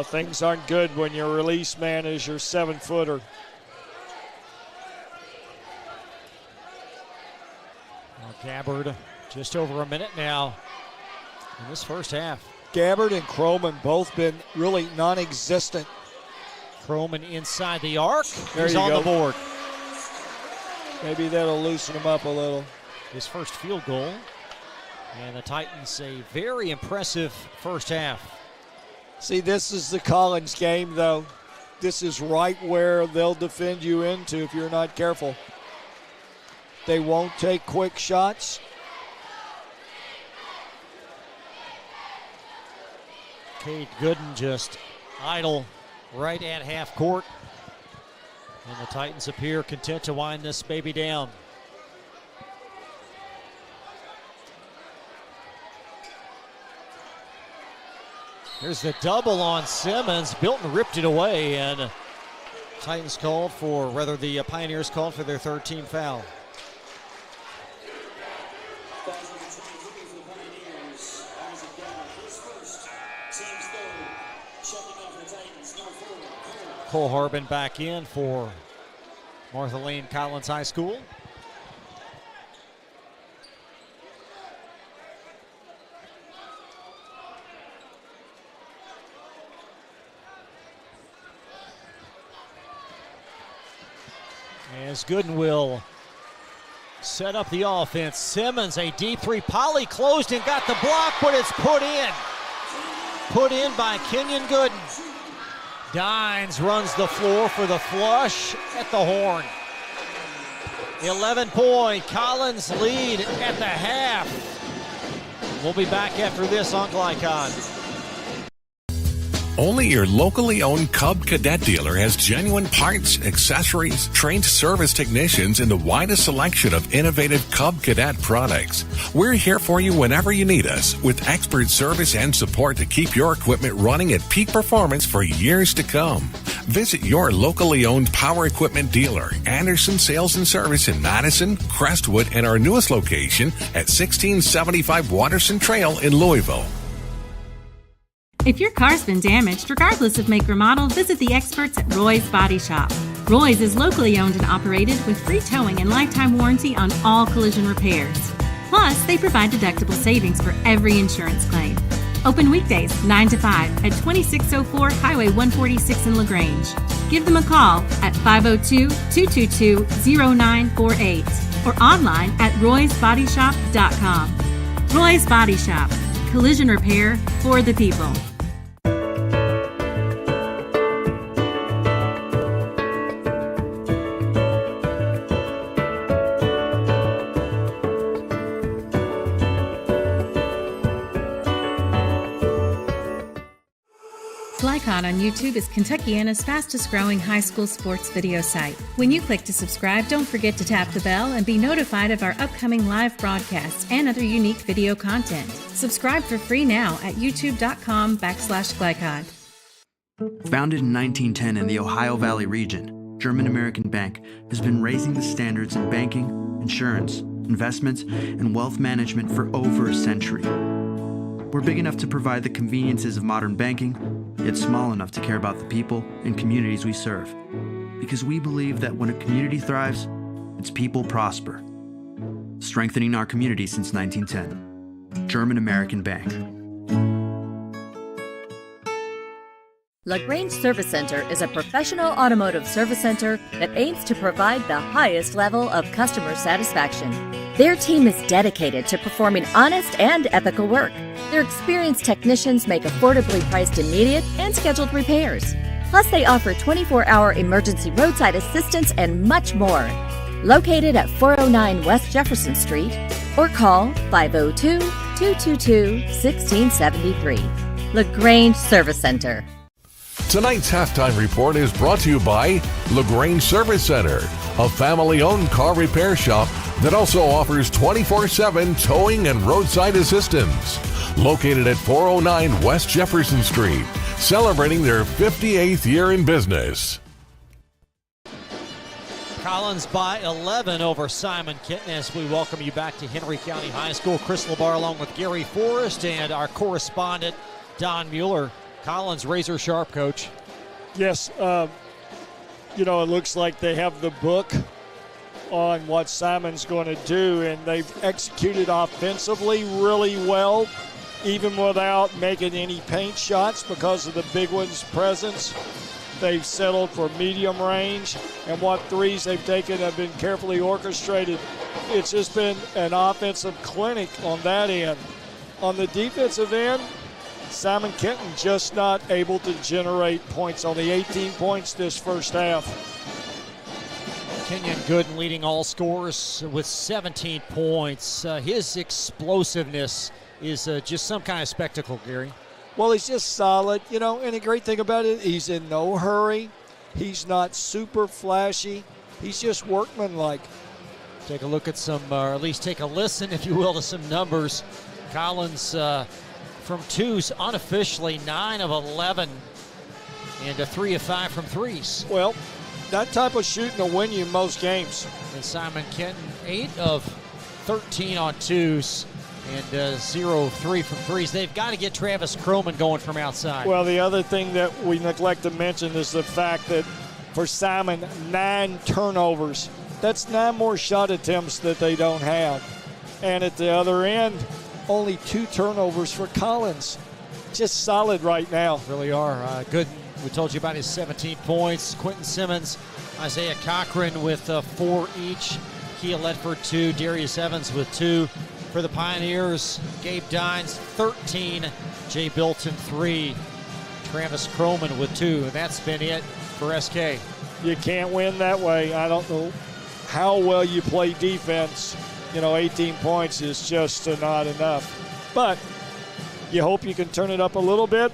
Things aren't good when your release man is your 7-footer. Gabbard just over a minute now in this first half. Gabbard and Croman both been really non-existent. Croman inside the arc. He's on the board. Maybe that'll loosen him up a little. His first field goal. And the Titans a very impressive first half. See, this is the Collins game, though. This is right where they'll defend you into if you're not careful. They won't take quick shots. Cade Gooden just idle right at half court. And the Titans appear content to wind this baby down. There's the double on Simmons. Bilton ripped it away, and Titans called for, rather the Pioneers called for their third team foul. Cole Harbin back in for Martha Lane Collins High School. As Gooden will set up the offense. Simmons, a deep three. Polly closed and got the block, but it's put in. Put in by Kenyon Gooden. Dines runs the floor for the flush at the horn. 11-point Collins lead at the half. We'll be back after this on Glycod. Only your locally owned Cub Cadet dealer has genuine parts, accessories, trained service technicians, and the widest selection of innovative Cub Cadet products. We're here for you whenever you need us, with expert service and support to keep your equipment running at peak performance for years to come. Visit your locally owned power equipment dealer, Anderson Sales and Service in Madison, Crestwood, and our newest location at 1675 Watterson Trail in Louisville. If your car's been damaged, regardless of make or model, visit the experts at Roy's Body Shop. Roy's is locally owned and operated with free towing and lifetime warranty on all collision repairs. Plus, they provide deductible savings for every insurance claim. Open weekdays 9 to 5 at 2604 Highway 146 in LaGrange. Give them a call at 502-222-0948 or online at roysbodyshop.com. Roy's Body Shop. collision repair for the people. Glycod on YouTube is Kentuckiana's fastest growing high school sports video site. When you click to subscribe, don't forget to tap the bell and be notified of our upcoming live broadcasts and other unique video content. Subscribe for free now at youtube.com/Glycod. Founded in 1910 in the Ohio Valley region, German American Bank has been raising the standards in banking, insurance, investments, and wealth management for over a century. We're big enough to provide the conveniences of modern banking, yet small enough to care about the people and communities we serve. Because we believe that when a community thrives, its people prosper. Strengthening our community since 1910. German American Bank. LaGrange Service Center is a professional automotive service center that aims to provide the highest level of customer satisfaction. Their team is dedicated to performing honest and ethical work. Their experienced technicians make affordably priced immediate and scheduled repairs. Plus, they offer 24-hour emergency roadside assistance and much more. Located at 409 West Jefferson Street, or call 502-222-1673. LaGrange Service Center. Tonight's halftime report is brought to you by LaGrange Service Center, a family-owned car repair shop that also offers 24/7 towing and roadside assistance. Located at 409 West Jefferson Street, celebrating their 58th year in business. Collins by 11 over Simon Kenton as we welcome you back to Henry County High School. Chris LeBar along with Gary Forrest and our correspondent Don Mueller. Collins razor sharp, Coach. Yes, it looks like they have the book on what Simon's going to do, and they've executed offensively really well, even without making any paint shots because of the big one's presence. They've settled for medium range, and what threes they've taken have been carefully orchestrated. It's just been an offensive clinic on that end. On the defensive end, Simon Kenton just not able to generate points, only 18 points this first half. Kenyon Gooden leading all scorers with 17 points. His explosiveness is just some kind of spectacle, Gary. Well, he's just solid, and the great thing about it, he's in no hurry. He's not super flashy. He's just workmanlike. Take a look at some, or at least take a listen, if you will, to some numbers. Collins from twos unofficially 9 of 11 and a 3 of 5 from threes. Well, that type of shooting will win you most games. And Simon Kenton 8 of 13 on twos and 0 of 3 from threes. They've got to get Travis Croman going from outside. Well, the other thing that we neglect to mention is the fact that for Simon, 9 turnovers. That's 9 more shot attempts that they don't have. And at the other end, only 2 turnovers for Collins. Just solid right now. Really are. Good. We told you about his 17 points. Quentin Simmons, Isaiah Cochran with 4 each. Kia Ledford 2. Darius Evans with 2. For the Pioneers, Gabe Dines 13. Jay Bilton 3. Travis Croman with 2. And that's been it for SK. You can't win that way. I don't know how well you play defense. 18 points is just not enough. But you hope you can turn it up a little bit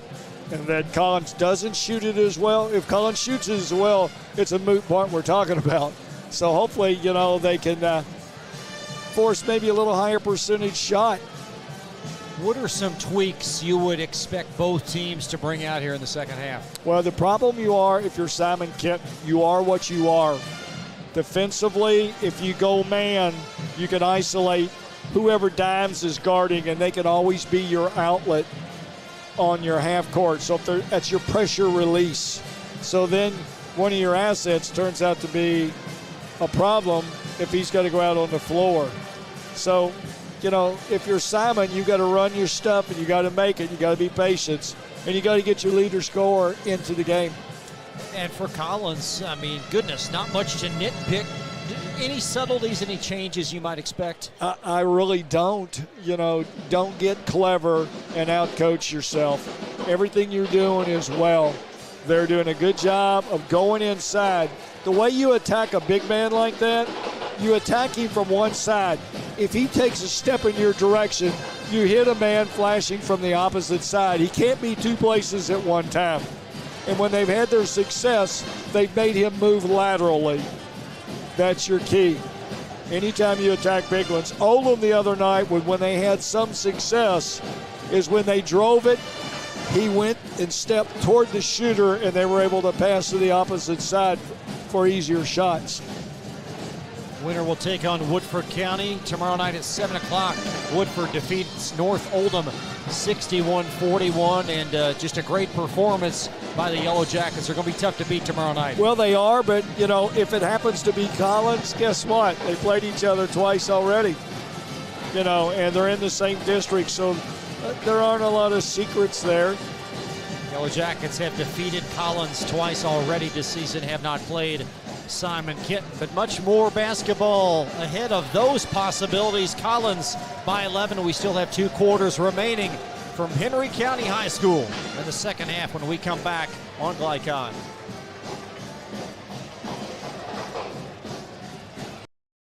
and that Collins doesn't shoot it as well. If Collins shoots it as well, it's a moot point we're talking about. So hopefully, they can force maybe a little higher percentage shot. What are some tweaks you would expect both teams to bring out here in the second half? Well, the problem you are, if you're Simon Kenton, you are what you are. Defensively, if you go man, you can isolate whoever Dimes is guarding, and they can always be your outlet on your half court. So that's your pressure release. So then one of your assets turns out to be a problem if he's got to go out on the floor. So, if you're Simon, you got to run your stuff, and you got to make it. You got to be patient, and you got to get your leader scorer into the game. And for Collins, goodness, not much to nitpick Any subtleties, any changes you might expect? I really don't. Don't get clever and outcoach yourself. Everything you're doing is well. They're doing a good job of going inside. The way you attack a big man like that, you attack him from one side. If he takes a step in your direction, you hit a man flashing from the opposite side. He can't be two places at one time. And when they've had their success, they've made him move laterally. That's your key. Anytime you attack big ones. Oldham the other night, when they had some success, is when they drove it, he went and stepped toward the shooter, and they were able to pass to the opposite side for easier shots. Winner will take on Woodford County tomorrow night at 7 o'clock. Woodford defeats North Oldham 61-41, and just a great performance by the Yellow Jackets. They're going to be tough to beat tomorrow night. Well, they are, but, if it happens to be Collins, guess what? They played each other twice already, and they're in the same district, so there aren't a lot of secrets there. Yellow Jackets have defeated Collins twice already this season, have not played Simon Kenton, but much more basketball ahead of those possibilities. Collins by 11. We still have 2 quarters remaining from Henry County High School in the second half when we come back on Glycon.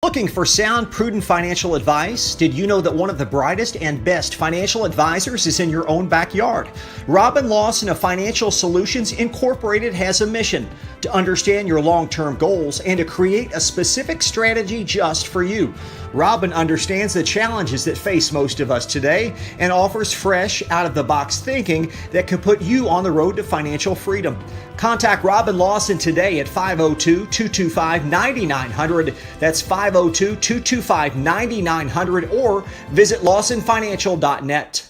Looking for sound, prudent financial advice? Did you know that one of the brightest and best financial advisors is in your own backyard? Robin Lawson of Financial Solutions Incorporated has a mission to understand your long-term goals and to create a specific strategy just for you. Robin understands the challenges that face most of us today and offers fresh, out-of-the-box thinking that could put you on the road to financial freedom. Contact Robin Lawson today at 502-225-9900. That's 502-225-9900, or visit lawsonfinancial.net.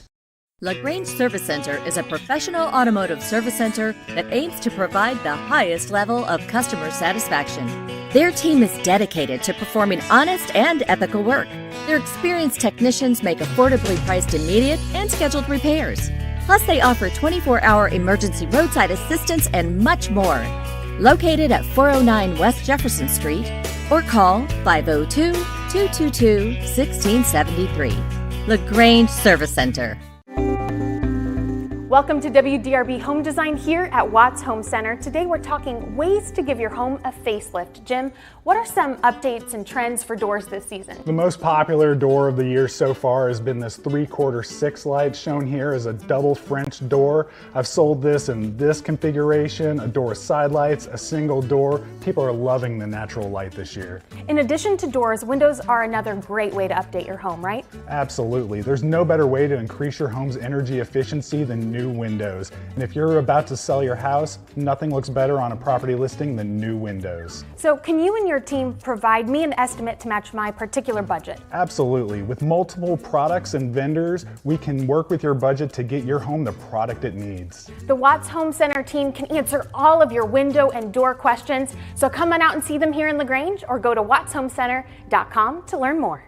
LaGrange Service Center is a professional automotive service center that aims to provide the highest level of customer satisfaction. Their team is dedicated to performing honest and ethical work. Their experienced technicians make affordably priced immediate and scheduled repairs. Plus, they offer 24-hour emergency roadside assistance and much more. Located at 409 West Jefferson Street, or call 502-222-1673. LaGrange Service Center. Welcome to WDRB Home Design here at Watts Home Center. Today we're talking ways to give your home a facelift. Jim, what are some updates and trends for doors this season? The most popular door of the year so far has been this 3/4 6 light shown here as a double French door. I've sold this in this configuration, a door with side lights, a single door. People are loving the natural light this year. In addition to doors, windows are another great way to update your home, right? Absolutely. There's no better way to increase your home's energy efficiency than new windows. And if you're about to sell your house, nothing looks better on a property listing than new windows. So can you and your team provide me an estimate to match my particular budget? Absolutely. With multiple products and vendors, we can work with your budget to get your home the product it needs. The Watts Home Center team can answer all of your window and door questions. So come on out and see them here in LaGrange, or go to wattshomecenter.com to learn more.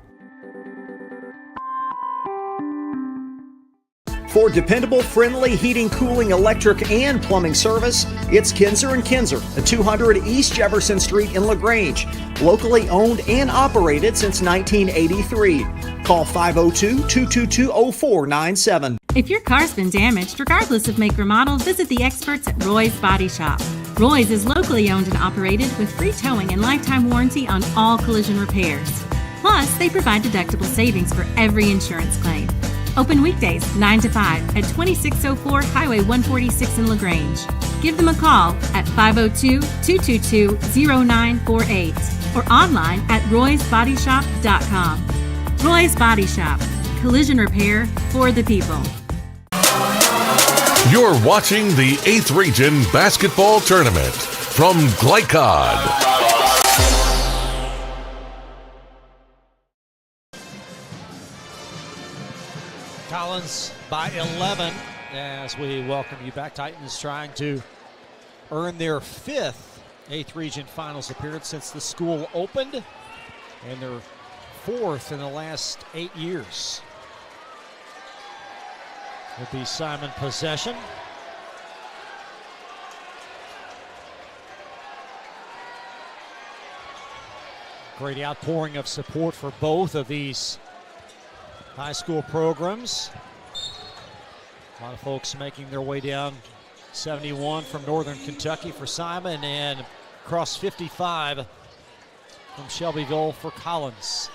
For dependable, friendly heating, cooling, electric, and plumbing service, it's Kinzer & Kinzer at 200 East Jefferson Street in LaGrange. Locally owned and operated since 1983. Call 502-222-0497. If your car's been damaged, regardless of make or model, visit the experts at Roy's Body Shop. Roy's is locally owned and operated with free towing and lifetime warranty on all collision repairs. Plus, they provide deductible savings for every insurance claim. Open weekdays 9 to 5 at 2604 Highway 146 in LaGrange. Give them a call at 502-222-0948 or online at roysbodyshop.com. Roy's Body Shop. Collision repair for the people. You're watching the 8th Region Basketball Tournament from Glycod. Collins by 11 as we welcome you back. Titans trying to earn their 5th 8th Region Finals appearance since the school opened, and their 4th in the last 8 years. Will be Simon possession. Great outpouring of support for both of these high school programs. A lot of folks making their way down 71 from Northern Kentucky for Simon and across 55 from Shelbyville for Collins.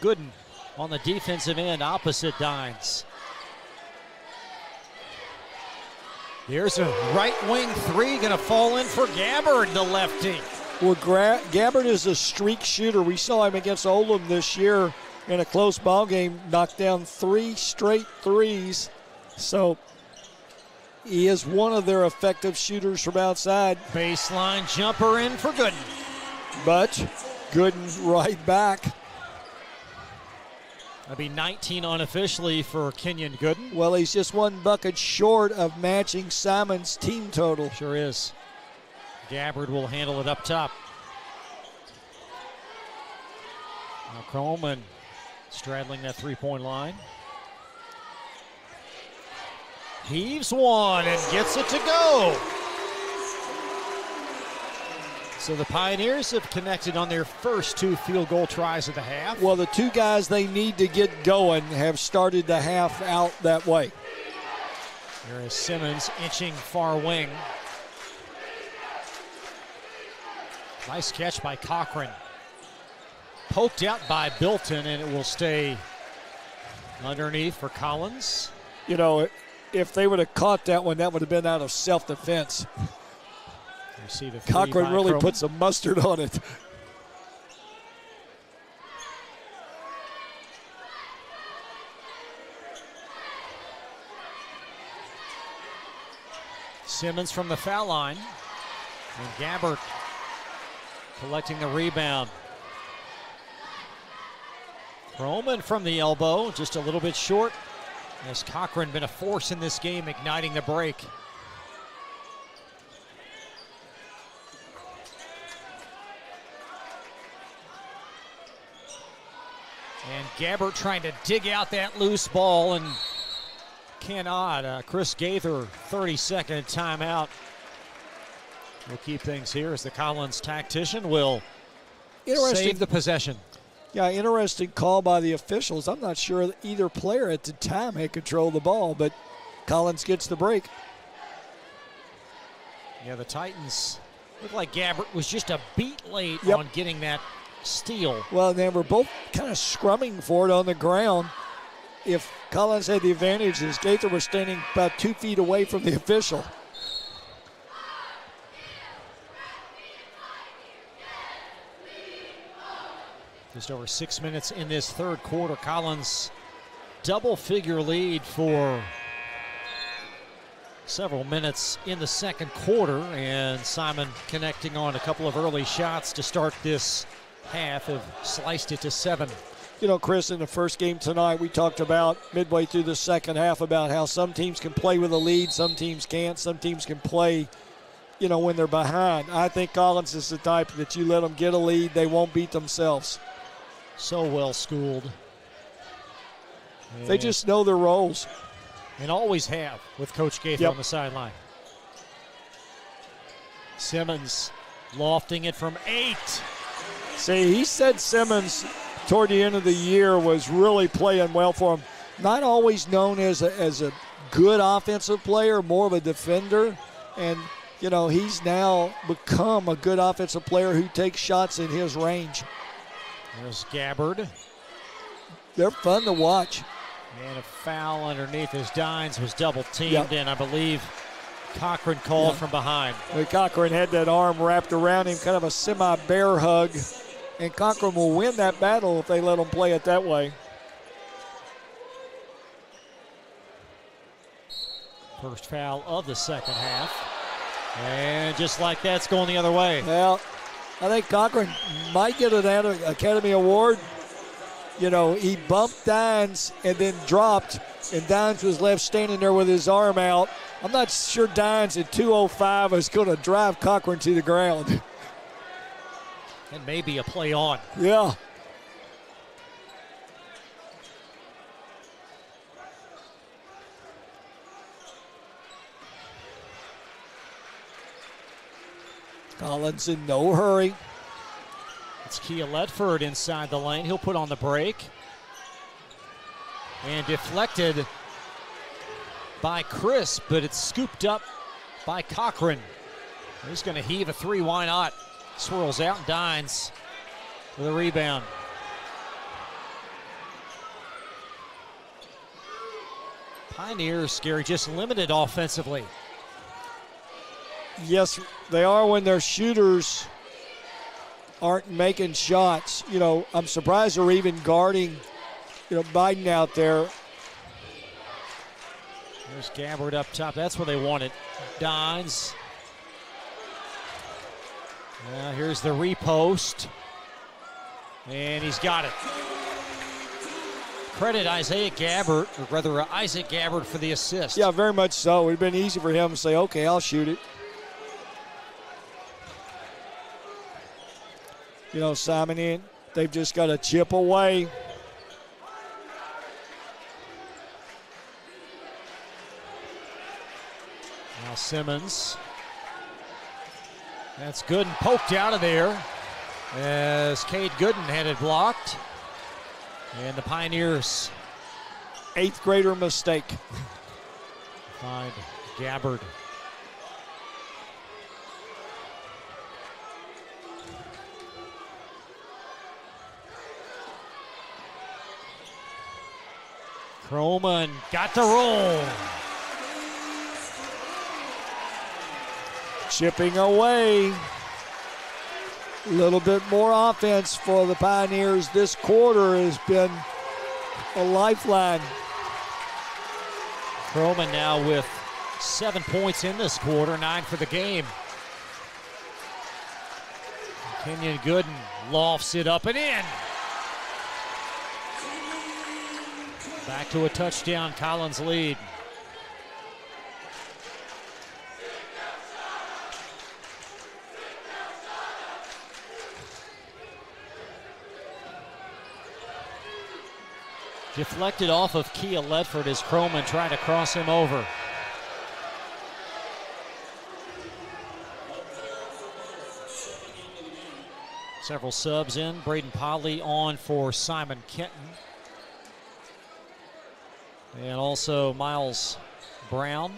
Gooden on the defensive end opposite Dines. There's a right wing three going to fall in for Gabbard, the lefty. Well, Gabbard is a streak shooter. We saw him against Oldham this year in a close ball game, knocked down 3 straight threes. So he is one of their effective shooters from outside. Baseline jumper in for Gooden. But Gooden right back. That'll be 19 unofficially for Kenyon Gooden. Well, he's just 1 bucket short of matching Simon's team total. Sure is. Gabbard will handle it up top. Now Coleman straddling that three-point line. Heaves one and gets it to go. So the Pioneers have connected on their first 2 field goal tries of the half. Well, the 2 guys they need to get going have started the half out that way. Here is Simmons inching far wing. Nice catch by Cochran. Poked out by Bilton, and it will stay underneath for Collins. You know, if they would have caught that one, that would have been out of self-defense. You see the Cochran really put some mustard on it. Simmons from the foul line. And Gabbard collecting the rebound. Roman from the elbow, just a little bit short. Has Cochran been a force in this game, igniting the break. And Gabbard trying to dig out that loose ball and cannot. Chris Gaither, 30-second timeout. We'll keep things here as the Collins tactician will save the possession. Yeah, interesting call by the officials. I'm not sure that either player at the time had control of the ball, but Collins gets the break. Yeah, the Titans look like Gabbard was just a beat late on getting that steal. Well, they were both kind of scrumming for it on the ground. If Collins had the advantage, as Gaither was standing about 2 feet away from the official. Just over 6 minutes in this third quarter. Collins double-figure lead for several minutes in the second quarter, and Simon connecting on a couple of early shots to start this half have sliced it to 7. You know, Chris, in the first game tonight, we talked about midway through the second half about how some teams can play with a lead, some teams can't, some teams can play, you know, when they're behind. I think Collins is the type that you let them get a lead, they won't beat themselves. So well schooled. They just know their roles. And always have with Coach Gaither on the sideline. Simmons lofting it from 8. See, he said Simmons toward the end of the year was really playing well for him. Not always known as a good offensive player, more of a defender. And, you know, he's now become a good offensive player who takes shots in his range. There's Gabbard. They're fun to watch. And a foul underneath as Dines was double-teamed, and I believe Cochran called from behind. Cochran had that arm wrapped around him, kind of a semi-bear hug. And Cochran will win that battle if they let him play it that way. First foul of the second half. And just like that's going the other way. Well, I think Cochran might get an Academy Award. You know, he bumped Dines and then dropped, and Dines was left standing there with his arm out. I'm not sure Dines at 2:05 is going to drive Cochran to the ground. And maybe a play on. Yeah. Collins in no hurry. It's Kia Ledford inside the lane. He'll put on the brake. And deflected by Chris, but it's scooped up by Cochran. He's going to heave a three. Why not? Swirls out and Dines with a rebound. Pioneers, Gary, just limited offensively. Yes, they are when their shooters aren't making shots. You know, I'm surprised they're even guarding, Biden out there. There's Gabbard up top. That's where they want it. Dines. Here's the repost. And he's got it. Credit Isaiah Gabbard, or rather Isaac Gabbard, for the assist. Yeah, very much so. It would have been easy for him to say, okay, I'll shoot it. Simon in. They've just got to chip away. Now Simmons. That's Gooden poked out of there as Cade Gooden had it blocked. And the Pioneers. 8th grader mistake. Find Gabbard. Croman got the roll. Chipping away. A little bit more offense for the Pioneers this quarter has been a lifeline. Croman now with 7 points in this quarter, 9 for the game. Kenyon Gooden lofts it up and in. Back to a touchdown, Collins lead. Deflected off of Kia Ledford as Croman tried to cross him over. Several subs in. Braden Podley on for Simon Kenton. And also Miles Brown.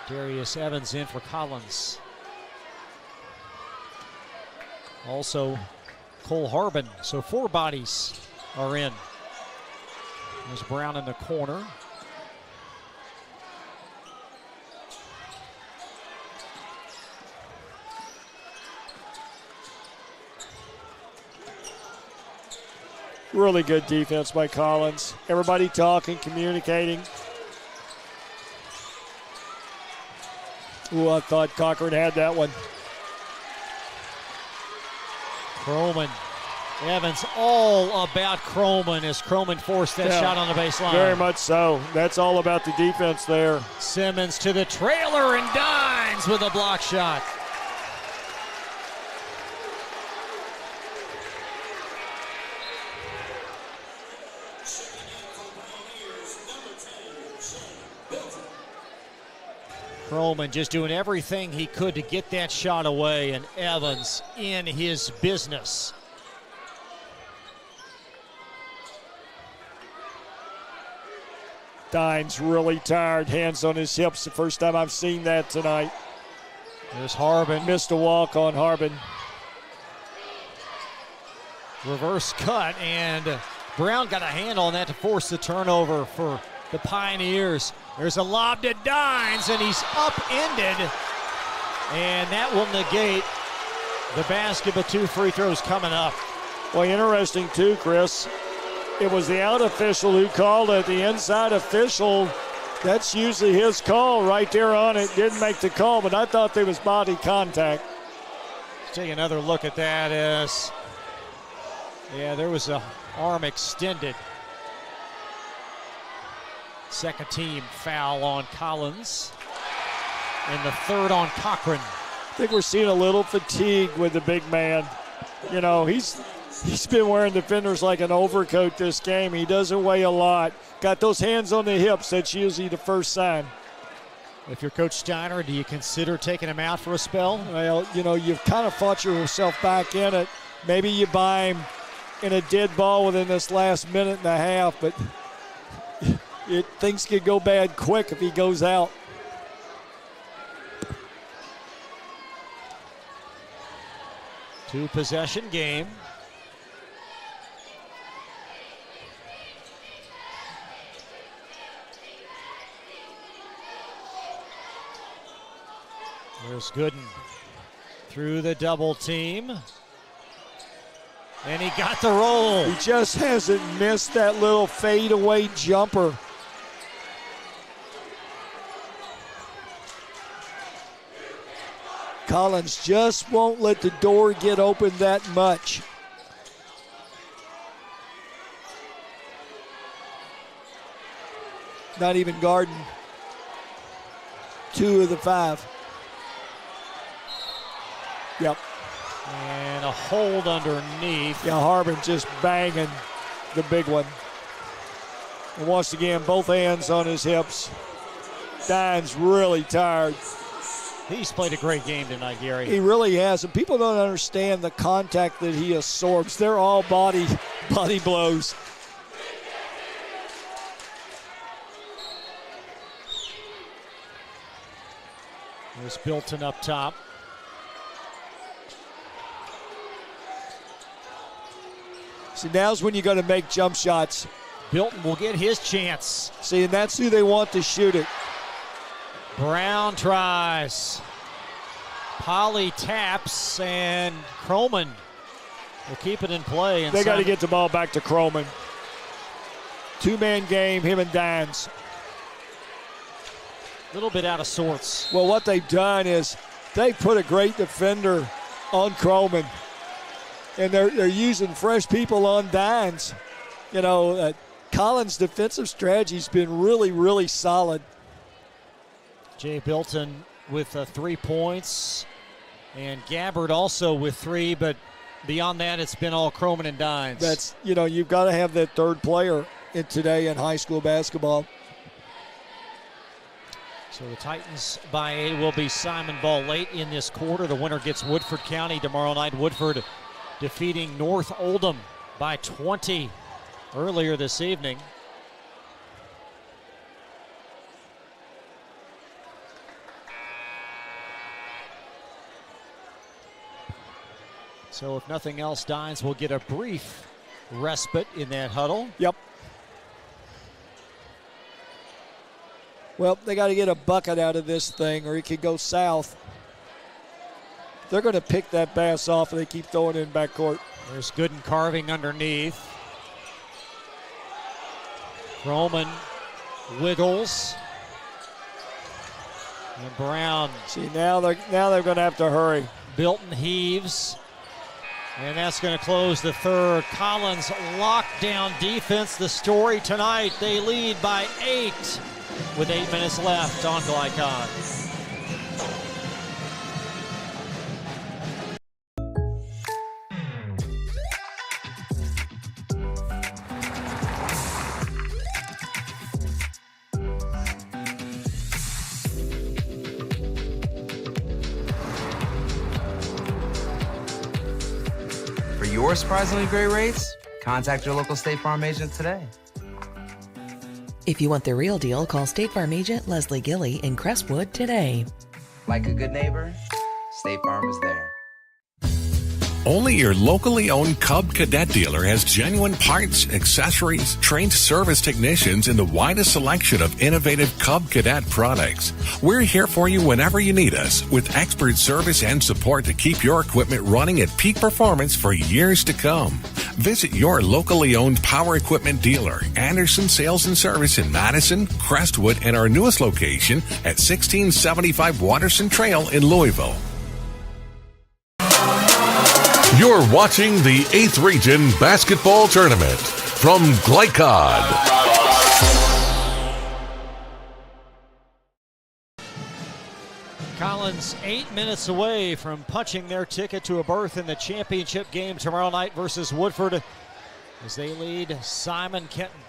Darius Evans in for Collins. Also Cole Harbin. So 4 bodies are in. There's Brown in the corner. Really good defense by Collins. Everybody talking, communicating. Ooh, I thought Cochran had that one. Croman. Evans all about Croman as Croman forced that shot on the baseline. Very much so. That's all about the defense there. Simmons to the trailer and Dines with a block shot. Croman just doing everything he could to get that shot away, and Evans in his business. Dines really tired, hands on his hips. The first time I've seen that tonight. There's Harbin. Missed a walk on Harbin. Reverse cut, and Brown got a handle on that to force the turnover for the Pioneers. There's a lob to Dines, and he's upended. And that will negate the basket, but 2 free throws coming up. Well, interesting too, Chris. It was the out official who called it. The inside official, that's usually his call right there on it. Didn't make the call, but I thought there was body contact. Let's take another look at that. There was a arm extended. Second team foul on Collins. And the third on Cochran. I think we're seeing a little fatigue with the big man. You know, he's been wearing defenders like an overcoat this game. He doesn't weigh a lot. Got those hands on the hips. That's usually the first sign. If you're Coach Steiner, do you consider taking him out for a spell? Well, you've kind of fought yourself back in it. Maybe you buy him in a dead ball within this last minute and a half, but things could go bad quick if he goes out. Two-possession game. There's Gooden through the double team. And he got the roll. He just hasn't missed that little fadeaway jumper. Collins just won't let the door get open that much. Not even guarding 2 of the 5. Yep. And a hold underneath. Yeah, Harbin just banging the big one. And once again, both hands on his hips. Dine's really tired. He's played a great game tonight, Gary. He really has. And people don't understand the contact that he absorbs. They're all body blows. There's Bilton up top. See, now's when you got to make jump shots. Bilton will get his chance. See, and that's who they want to shoot it. Brown tries. Polly taps, and Croman will keep it in play. And they got to get the ball back to Croman. 2-man game, him and Dines. A little bit out of sorts. Well, what they've done is they put a great defender on Croman. And they're using fresh people on Dines. Collins' defensive strategy's been really, really solid. Jay Bilton with 3 points. And Gabbard also with 3, but beyond that, it's been all Croman and Dines. That's, you've got to have that third player today in high school basketball. So the Titans by 8 will be Simon ball late in this quarter. The winner gets Woodford County tomorrow night. Woodford defeating North Oldham by 20 earlier this evening. So if nothing else, Dines will get a brief respite in that huddle. Yep. Well, they got to get a bucket out of this thing or it could go south. They're going to pick that pass off and they keep throwing it in backcourt. There's Gooden carving underneath. Roman wiggles. And Brown. See, now they're going to have to hurry. Bilton heaves. And that's going to close the third. Collins lockdown defense. The story tonight, they lead by 8 with 8 minutes left on Glycon. For your surprisingly great rates, contact your local State Farm agent today. If you want the real deal, call State Farm agent Leslie Gilly in Crestwood today. Like a good neighbor, State Farm is there. Only your locally owned Cub Cadet dealer has genuine parts, accessories, trained service technicians, and the widest selection of innovative Cub Cadet products. We're here for you whenever you need us, with expert service and support to keep your equipment running at peak performance for years to come. Visit your locally owned power equipment dealer, Anderson Sales and Service in Madison, Crestwood, and our newest location at 1675 Waterson Trail in Louisville. You're watching the 8th Region Basketball Tournament from Glycod. Collins 8 minutes away from punching their ticket to a berth in the championship game tomorrow night versus Woodford as they lead Simon Kenton.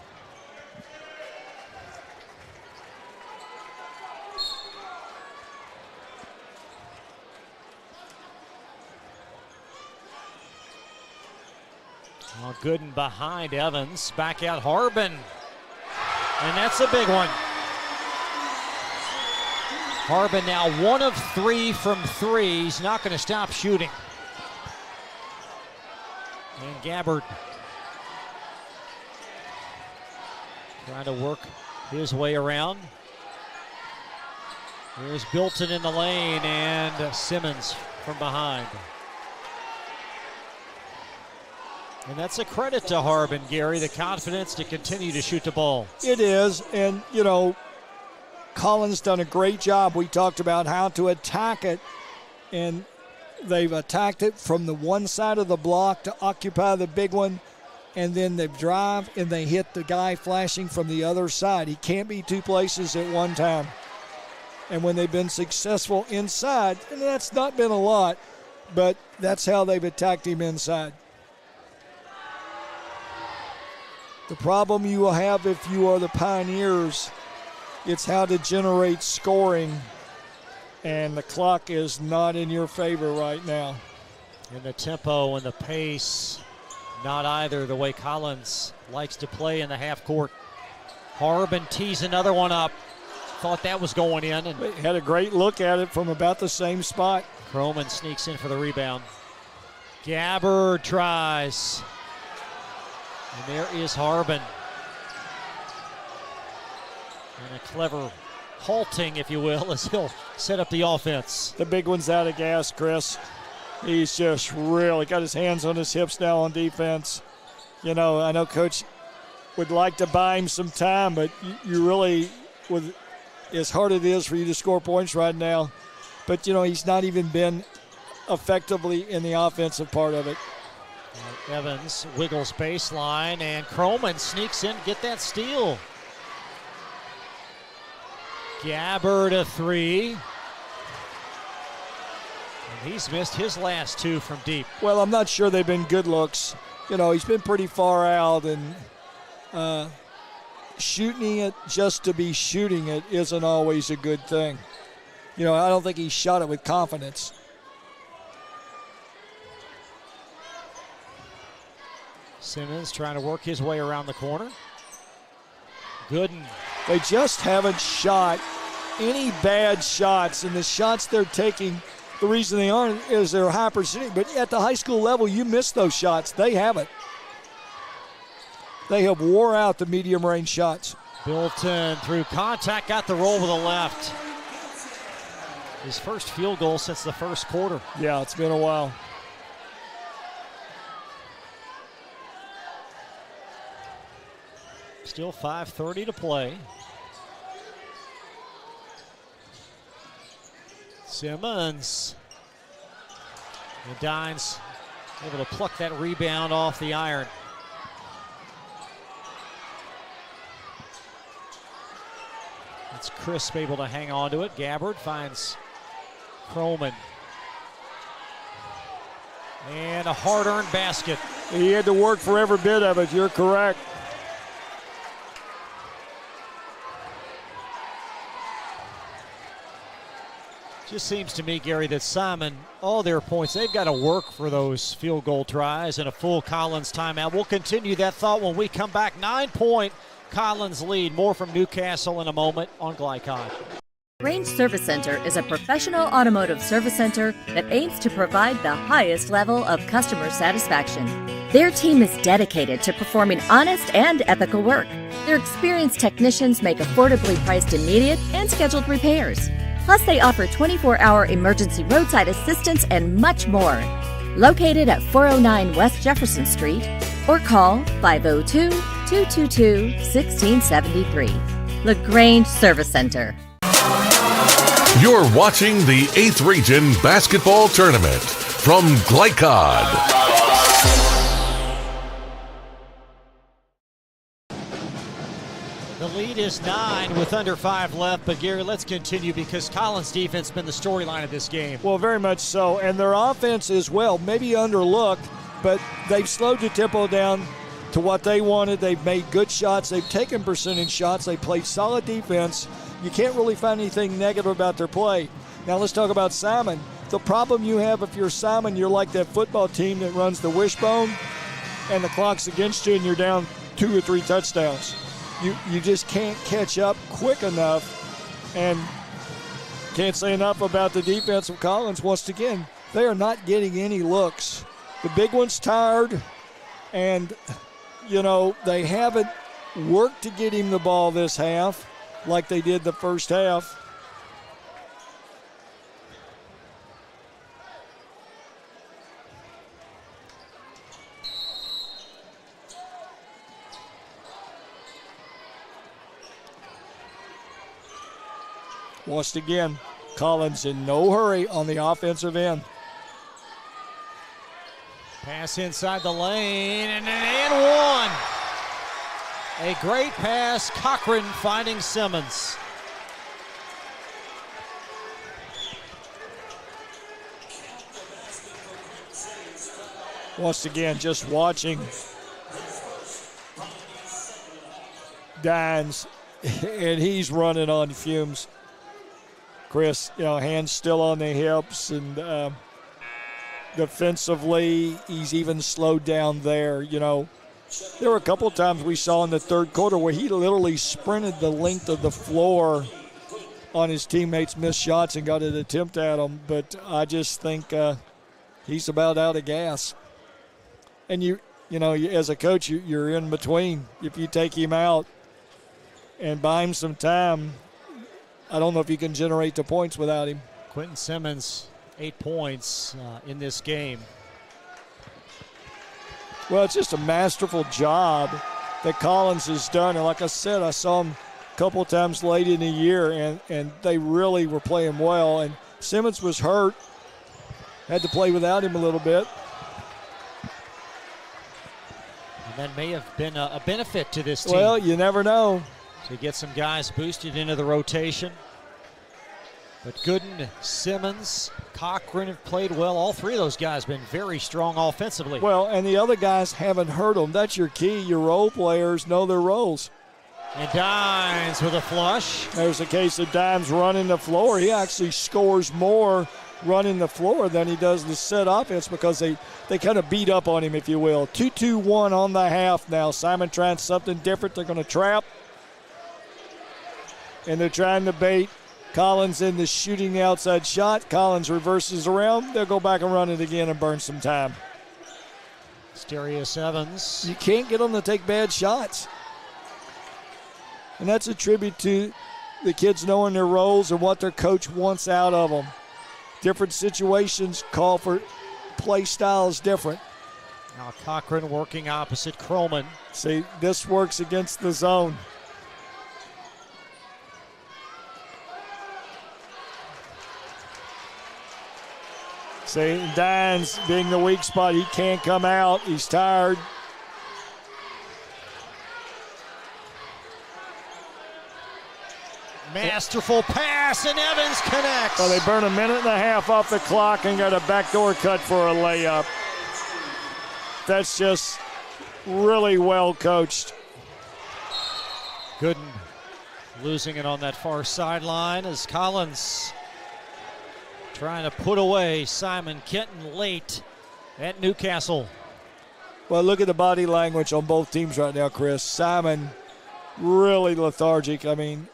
Well, Gooden behind Evans. Back out Harbin. And that's a big one. Harbin now 1 of 3 from 3. He's not going to stop shooting. And Gabbard trying to work his way around. Here's Bilton in the lane and Simmons from behind. And that's a credit to Harbin, Gary, the confidence to continue to shoot the ball. It is, and, you know, Collins done a great job. We talked about how to attack it, and they've attacked it from the one side of the block to occupy the big one, and then they drive and they hit the guy flashing from the other side. He can't be two places at one time. And when they've been successful inside, and that's not been a lot, but that's how they've attacked him inside. The problem you will have if you are the Pioneers, it's how to generate scoring, and the clock is not in your favor right now. And the tempo and the pace, not either the way Collins likes to play in the half court. Harbin tees another one up. Thought that was going in. And had a great look at it from about the same spot. Croman sneaks in for the rebound. Gabbard tries. And there is Harbin. And a clever halting, if you will, as he'll set up the offense. The big one's out of gas, Chris. He's just really got his hands on his hips now on defense. You know, I know Coach would like to buy him some time, but you really, with as hard it is for you to score points right now, but, you know, he's not even been effectively in the offensive part of it. Evans wiggles baseline, and Croman sneaks in to get that steal. Gabbard a 3. And he's missed his last 2 from deep. Well, I'm not sure they've been good looks. You know, he's been pretty far out, and shooting it just to be shooting it isn't always a good thing. You know, I don't think he shot it with confidence. Simmons trying to work his way around the corner. Gooden. They just haven't shot any bad shots, and the shots they're taking, the reason they aren't is they're high percentage. But at the high school level, you miss those shots. They haven't. They have wore out the medium range shots. Bilton through contact, got the roll with the left. His first field goal since the first quarter. Yeah, it's been a while. Still 5:30 to play. Simmons. And Dines able to pluck that rebound off the iron. It's Crisp able to hang on to it. Gabbard finds Croman. And a hard-earned basket. He had to work for every bit of it. You're correct. Just seems to me, Gary, that Simon, all their points, they've got to work for those field goal tries and a full Collins timeout. We'll continue that thought when we come back. 9-point Collins lead. More from Newcastle in a moment on Glycod. Grange Service Center is a professional automotive service center that aims to provide the highest level of customer satisfaction. Their team is dedicated to performing honest and ethical work. Their experienced technicians make affordably priced immediate and scheduled repairs. Plus, they offer 24-hour emergency roadside assistance and much more. Located at 409 West Jefferson Street, or call 502-222-1673. LaGrange Service Center. You're watching the 8th Region Basketball Tournament from Glycod. The lead is 9 with under 5 left, but Gary, let's continue because Collins' defense has been the storyline of this game. Well, very much so, and their offense as well, maybe underlooked, but they've slowed the tempo down to what they wanted. They've made good shots. They've taken percentage shots. They played solid defense. You can't really find anything negative about their play. Now let's talk about Simon. The problem you have if you're Simon, you're like that football team that runs the wishbone. and the clock's against you and you're down 2 or 3 touchdowns. You just can't catch up quick enough, and can't say enough about the defense of Collins. Once again, they are not getting any looks. The big one's tired, and, they haven't worked to get him the ball this half like they did the first half. Once again, Collins in no hurry on the offensive end. Pass inside the lane, and one. A great pass, Cochran finding Simmons. Once again, just watching Dines, and he's running on fumes. Chris, hands still on the hips, and defensively, he's even slowed down there. There were a couple of times we saw in the third quarter where he literally sprinted the length of the floor on his teammates' missed shots and got an attempt at them. But I just think he's about out of gas. And as a coach, you're in between. If you take him out and buy him some time, I don't know if you can generate the points without him. Quentin Simmons, 8 points in this game. Well, it's just a masterful job that Collins has done. And like I said, I saw him a couple of times late in the year, and they really were playing well. And Simmons was hurt, had to play without him a little bit. And that may have been a benefit to this team. Well, you never know. To get some guys boosted into the rotation. But Gooden, Simmons, Cochran have played well. All three of those guys have been very strong offensively. Well, and the other guys haven't hurt them. That's your key. Your role players know their roles. And Dines with a flush. There's a case of Dines running the floor. He actually scores more running the floor than he does the set offense because they kind of beat up on him, if you will. 2-2-1 on the half now. Simon trying something different. They're going to trap. And they're trying to bait Collins in the shooting the outside shot. Collins reverses around. They'll go back and run it again and burn some time. Asterius Evans. You can't get them to take bad shots. And that's a tribute to the kids knowing their roles and what their coach wants out of them. Different situations call for play styles different. Now Cochran working opposite Kroman. See, this works against the zone. See, Dines being the weak spot, he can't come out. He's tired. Masterful pass, and Evans connects. Well, they burn a minute and a half off the clock and got a backdoor cut for a layup. That's just really well coached. Gooden losing it on that far sideline as Collins trying to put away Simon Kenton late at Newcastle. Well, look at the body language on both teams right now, Chris. Simon really lethargic. I mean,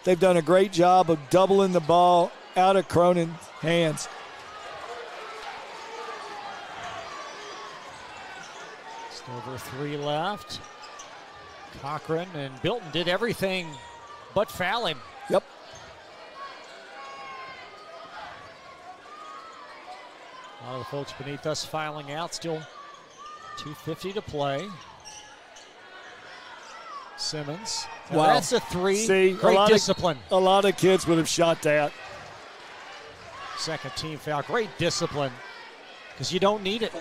they've done a great job of doubling the ball out of Cronin's hands. Over 3 left. Cochran and Bilton did everything but foul him. Yep. A lot of the folks beneath us filing out. Still 2:50 to play. Simmons. Now Wow. That's a 3. See, great discipline. A lot of kids would have shot that. Second team foul. Great discipline because you don't need it.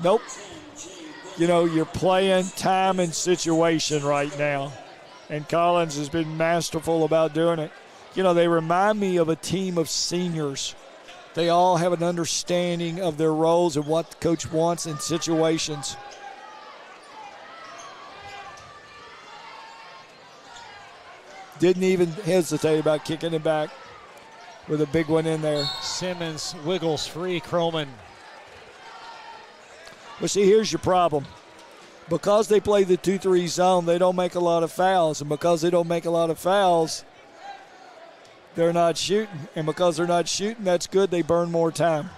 Nope. You're playing time and situation right now. And Collins has been masterful about doing it. They remind me of a team of seniors. They all have an understanding of their roles and what the coach wants in situations. didn't even hesitate about kicking it back with a big one in there. Simmons wiggles free. Croman. Well, see, here's your problem. Because they play the 2-3 zone, they don't make a lot of fouls. And because they don't make a lot of fouls, they're not shooting. And because they're not shooting, that's good. They burn more time.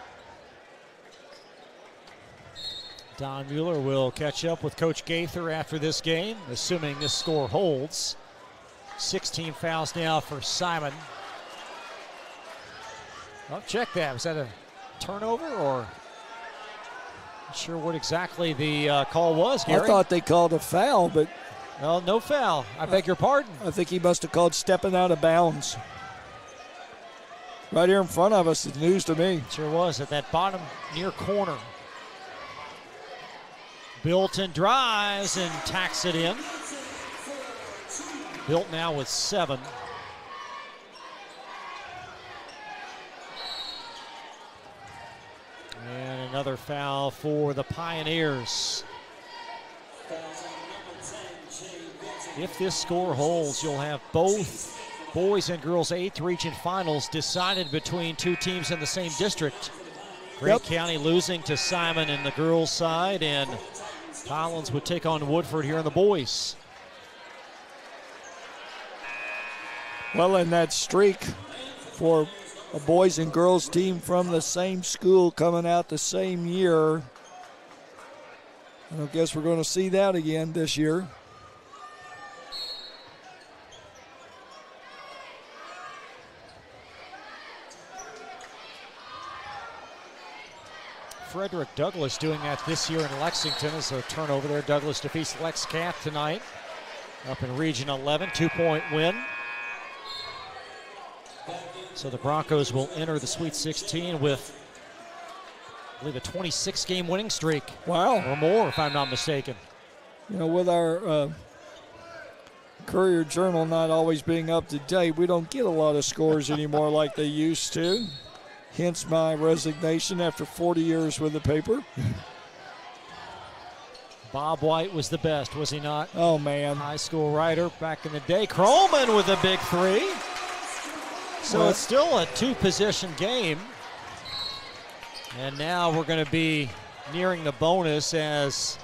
Don Mueller will catch up with Coach Gaither after this game, assuming this score holds. 16 fouls now for Simon. Oh, check that. Was that a turnover or? Not sure what exactly the call was, Gary. I thought they called a foul, but. Well, no foul. I beg your pardon. I think he must have called stepping out of bounds. Right here in front of us, it's news to me. Sure was at that bottom near corner. Bilton drives and tacks it in. Built now with 7. And another foul for the Pioneers. If this score holds, you'll have both boys and girls 8th region finals decided between 2 teams in the same district. Grant County losing to Simon in the girls' side, and Collins would take on Woodford here in the boys. Well, in that streak for a boys and girls team from the same school coming out the same year, I guess we're going to see that again this year. Frederick Douglass doing that this year in Lexington as a turnover there. Douglass defeats Lex Cath tonight up in Region 11, 2-point win. So the Broncos will enter the Sweet 16 with, I believe, a 26-game winning streak. Wow. Or more, if I'm not mistaken. You know, with our Courier Journal not always being up to date, we don't get a lot of scores anymore like they used to. Hence my resignation after 40 years with the paper. Bob White was the best, was he not? Oh, man. High school writer back in the day. Croman with a big 3. So it's still a 2-possession game. And now we're going to be nearing the bonus as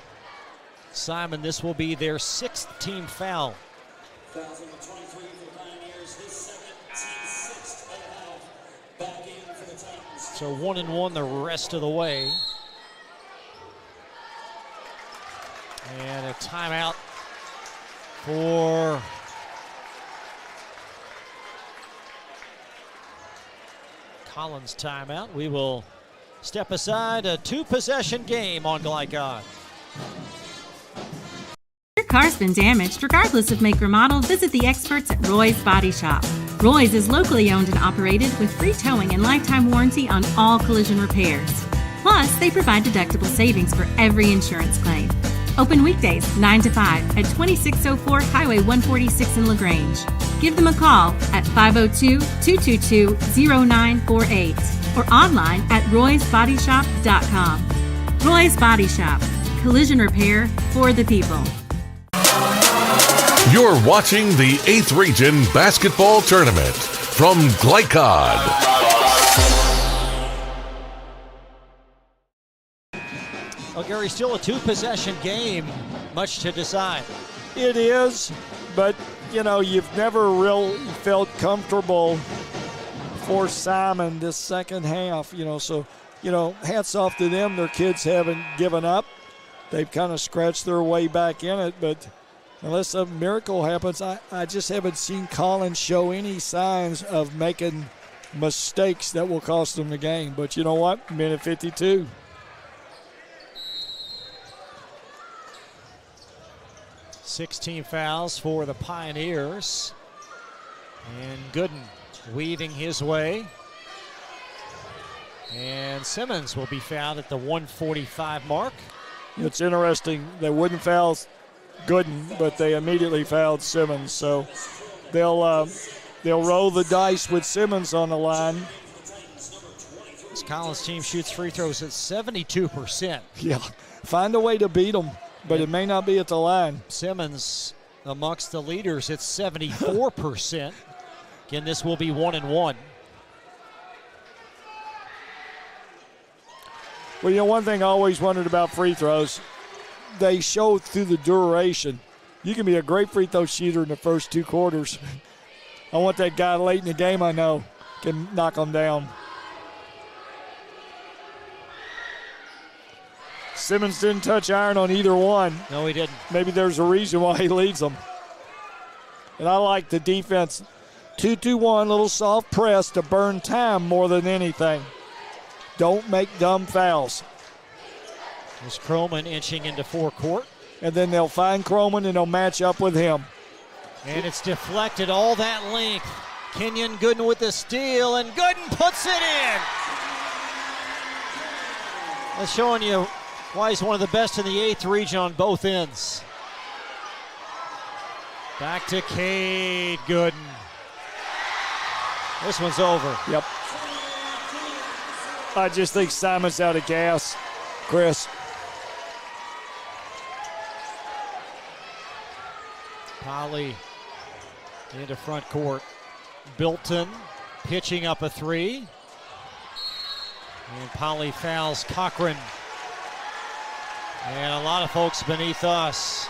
Simon, this will be their 6th team foul. So 1-1 the rest of the way. And a timeout for Collins timeout. We will step aside. A 2-possession game on Glycod. Your car's been damaged, regardless of make or model, visit the experts at Roy's Body Shop. Roy's is locally owned and operated with free towing and lifetime warranty on all collision repairs. Plus, they provide deductible savings for every insurance claim. Open weekdays 9 to 5 at 2604 Highway 146 in LaGrange. Give them a call at 502-222-0948 or online at roysbodyshop.com. Roy's Body Shop. Collision repair for the people. You're watching the 8th Region Basketball Tournament from Glycod. Well, Gary, still a 2-possession game, much to decide. It is, but, you know, you've never really felt comfortable for Simon this second half, you know, so, you know, hats off to them. Their kids haven't given up. They've kind of scratched their way back in it, but unless a miracle happens, I just haven't seen Collins show any signs of making mistakes that will cost them the game. But you know what? Minute 52. $16 fouls for the Pioneers. And Gooden weaving his way. And Simmons will be fouled at the 1:45 mark. It's interesting. They wouldn't foul Gooden, but they immediately fouled Simmons. So they'll roll the dice with Simmons on the line. This Collins team shoots free throws at 72%. Yeah, find a way to beat them, but it may not be at the line. Simmons amongst the leaders at 74%. Again, this will be 1-1. Well, you know, one thing I always wondered about free throws, they show through the duration. You can be a great free throw shooter in the first 2 quarters. I want that guy late in the game I know can knock them down. Simmons didn't touch iron on either one. No, he didn't. Maybe there's a reason why he leads them. And I like the defense. 2-2-1, little soft press to burn time more than anything. Don't make dumb fouls. There's Croman inching into forecourt. And then they'll find Croman and they'll match up with him. And it's deflected all that length. Kenyon Gooden with the steal, and Gooden puts it in. That's showing you why he's one of the best in the 8th region on both ends. Back to Cade Gooden. This one's over. Yep. I just think Simon's out of gas, Chris. Polly into front court. Bilton pitching up a 3. And Polly fouls Cochran. And a lot of folks beneath us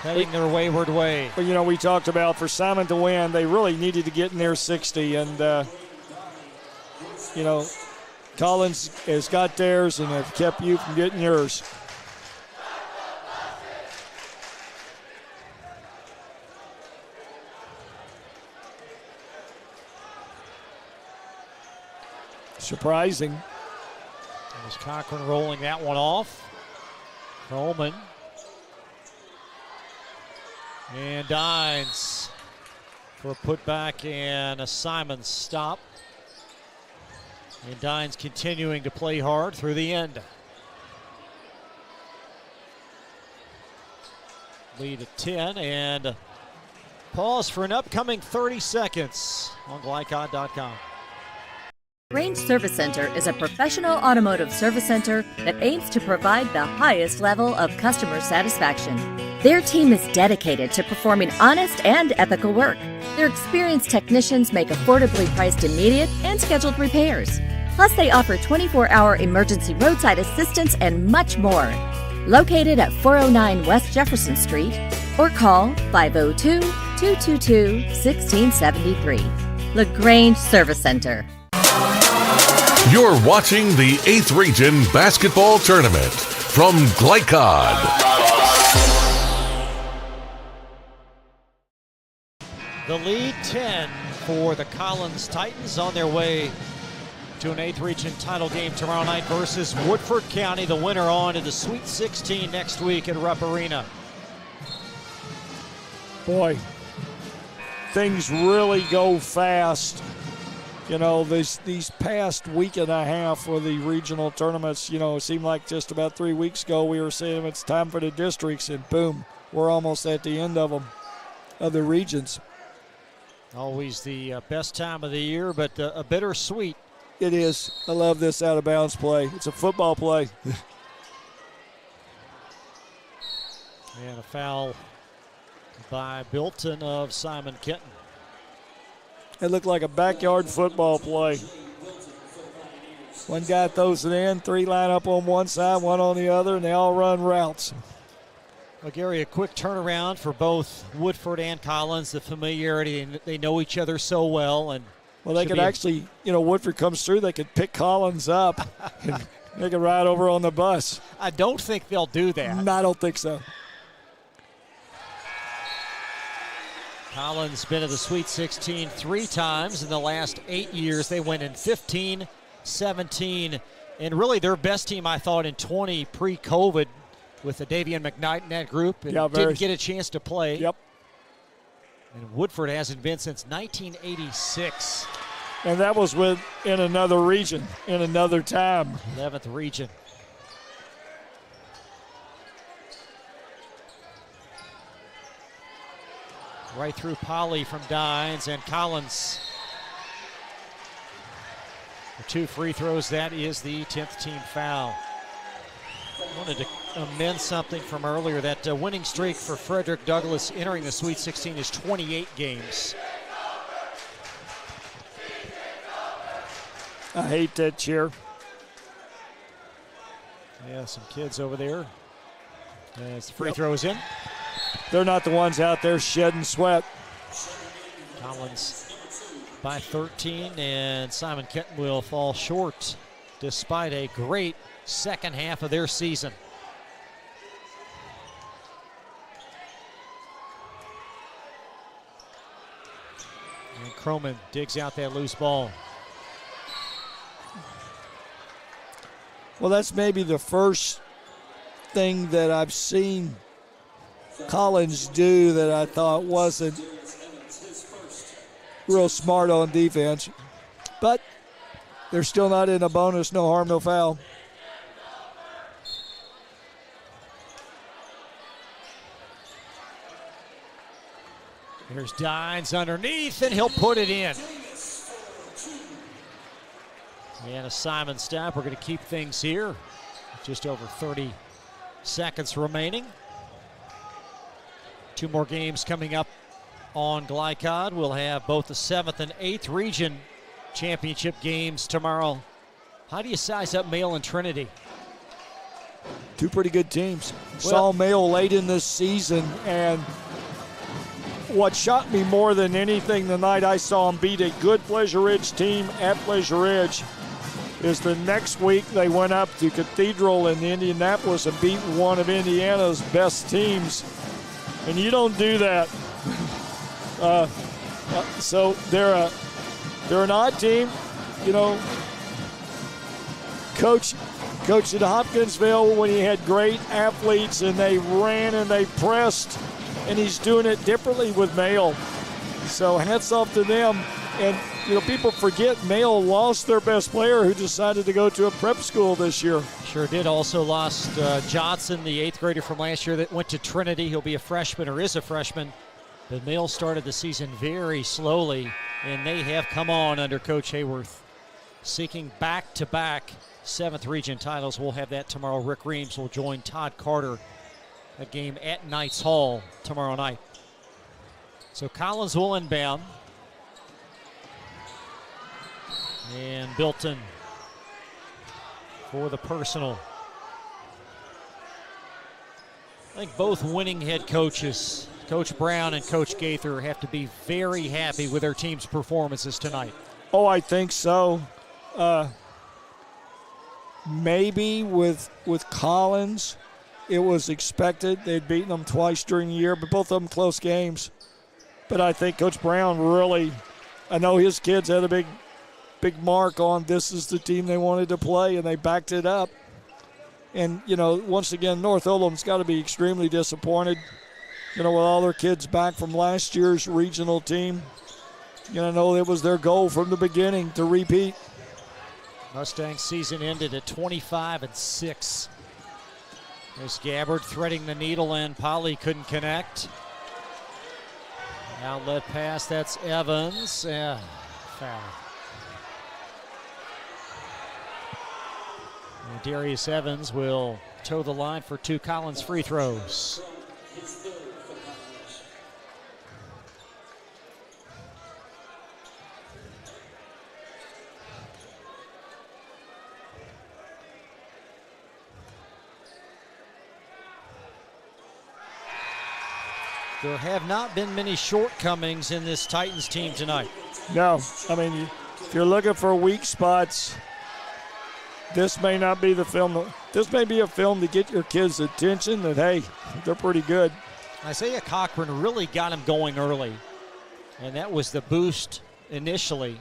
heading their wayward way. But, you know, we talked about for Simon to win, they really needed to get in there 60. And, you know, Collins has got theirs and have kept you from getting yours. Surprising. There's Cochran rolling that one off. Coleman. And Dines for a putback and a Simon stop. And Dines continuing to play hard through the end. Lead at 10 and pause for an upcoming 30 seconds on glycod.com. Grange Service Center is a professional automotive service center that aims to provide the highest level of customer satisfaction. Their team is dedicated to performing honest and ethical work. Their experienced technicians make affordably priced immediate and scheduled repairs. Plus, they offer 24-hour emergency roadside assistance and much more. Located at 409 West Jefferson Street or call 502-222-1673. LaGrange Service Center. You're watching the 8th Region Basketball Tournament from Glycod. The lead 10 for the Collins Titans on their way to an 8th Region title game tomorrow night versus Woodford County. The winner on to the Sweet 16 next week at Rupp Arena. Boy, things really go fast. You know, these past week and a half for the regional tournaments, you know, it seemed like just about 3 weeks ago we were saying it's time for the districts, and boom, we're almost at the end of them, of the regions. Always the best time of the year, but a bittersweet. It is. I love this out-of-bounds play. It's a football play. And a foul by Bilton of Simon Kenton. It looked like a backyard football play. One guy throws it in, 3 line up on one side, 1 on the other, and they all run routes. Well, Gary, a quick turnaround for both Woodford and Collins. The familiarity, and they know each other so well. And well, they could actually, you know, Woodford comes through, they could pick Collins up and they could ride over on the bus. I don't think they'll do that. No, I don't think so. Collins been to the Sweet 16 3 times in the last 8 years. They went in 15, 17, and really their best team, I thought, in 20 pre-COVID with the Davian McKnight in that group. And didn't get a chance to play. Yep. And Woodford hasn't been since 1986. And that was in another region, in another time. 11th region. Right through Polly from Dines, and Collins. The 2 free throws, that is the 10th team foul. Wanted to amend something from earlier. That winning streak for Frederick Douglass entering the Sweet 16 is 28 games. I hate that cheer. Yeah, some kids over there. As the free throw is in. They're not the ones out there shedding sweat. Collins by 13, and Simon Kenton will fall short despite a great second half of their season. And Croman digs out that loose ball. Well, that's maybe the first thing that I've seen Collins do that I thought wasn't real smart on defense. But they're still not in a bonus, no harm, no foul. Here's Dines underneath, and he'll put it in. And a Simon stop. We're going to keep things here. Just over 30 seconds remaining. 2 more games coming up on Glycod. We'll have both the 7th and 8th region championship games tomorrow. How do you size up Mail and Trinity? 2 pretty good teams. Saw Mail late in this season, and what shocked me more than anything the night I saw them beat a good Pleasure Ridge team at Pleasure Ridge is the next week they went up to Cathedral in Indianapolis and beat one of Indiana's best teams. And you don't do that. So they're an odd team. You know, coach at Hopkinsville when he had great athletes and they ran and they pressed, and he's doing it differently with Mail. So hats off to them. And, you know, people forget Mail lost their best player who decided to go to a prep school this year. Sure did. Also lost Johnson, the 8th grader from last year that went to Trinity. He'll be a freshman, or is a freshman. But Mail started the season very slowly, and they have come on under Coach Hayworth, seeking back-to-back 7th region titles. We'll have that tomorrow. Rick Reams will join Todd Carter, a game at Knights Hall tomorrow night. So Collins will inbound. And Bilton for the personal. I think both winning head coaches, Coach Brown and Coach Gaither, have to be very happy with their team's performances tonight. Oh, I think so. Maybe with Collins, it was expected. They'd beaten them twice during the year, but both of them close games. But I think Coach Brown really, I know his kids had a big mark on this is the team they wanted to play, and they backed it up. And, you know, once again, North Oldham's got to be extremely disappointed, you know, with all their kids back from last year's regional team. You know, it was their goal from the beginning to repeat. Mustang season ended at 25-6. There's Gabbard threading the needle, and Polly couldn't connect. Outlet pass, that's Evans. Foul. And Darius Evans will toe the line for 2 Collins free throws. There have not been many shortcomings in this Titans team tonight. No, I mean, if you're looking for weak spots, this may not be the film. This may be a film to get your kids' attention that, hey, they're pretty good. Isaiah Cochran really got him going early, and that was the boost initially.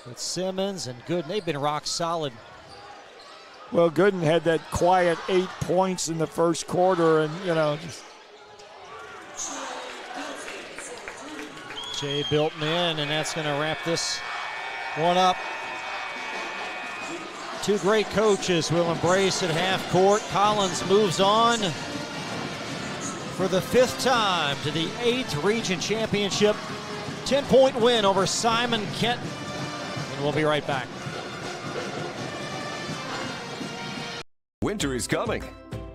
With Simmons and Gooden, they've been rock solid. Well, Gooden had that quiet 8 points in the first quarter, and, you know, just Jay Bilton in, and that's going to wrap this one up. 2 great coaches will embrace at half court. Collins moves on for the 5th time to the 8th region championship. 10-point win over Simon Kenton. And we'll be right back. Winter is coming,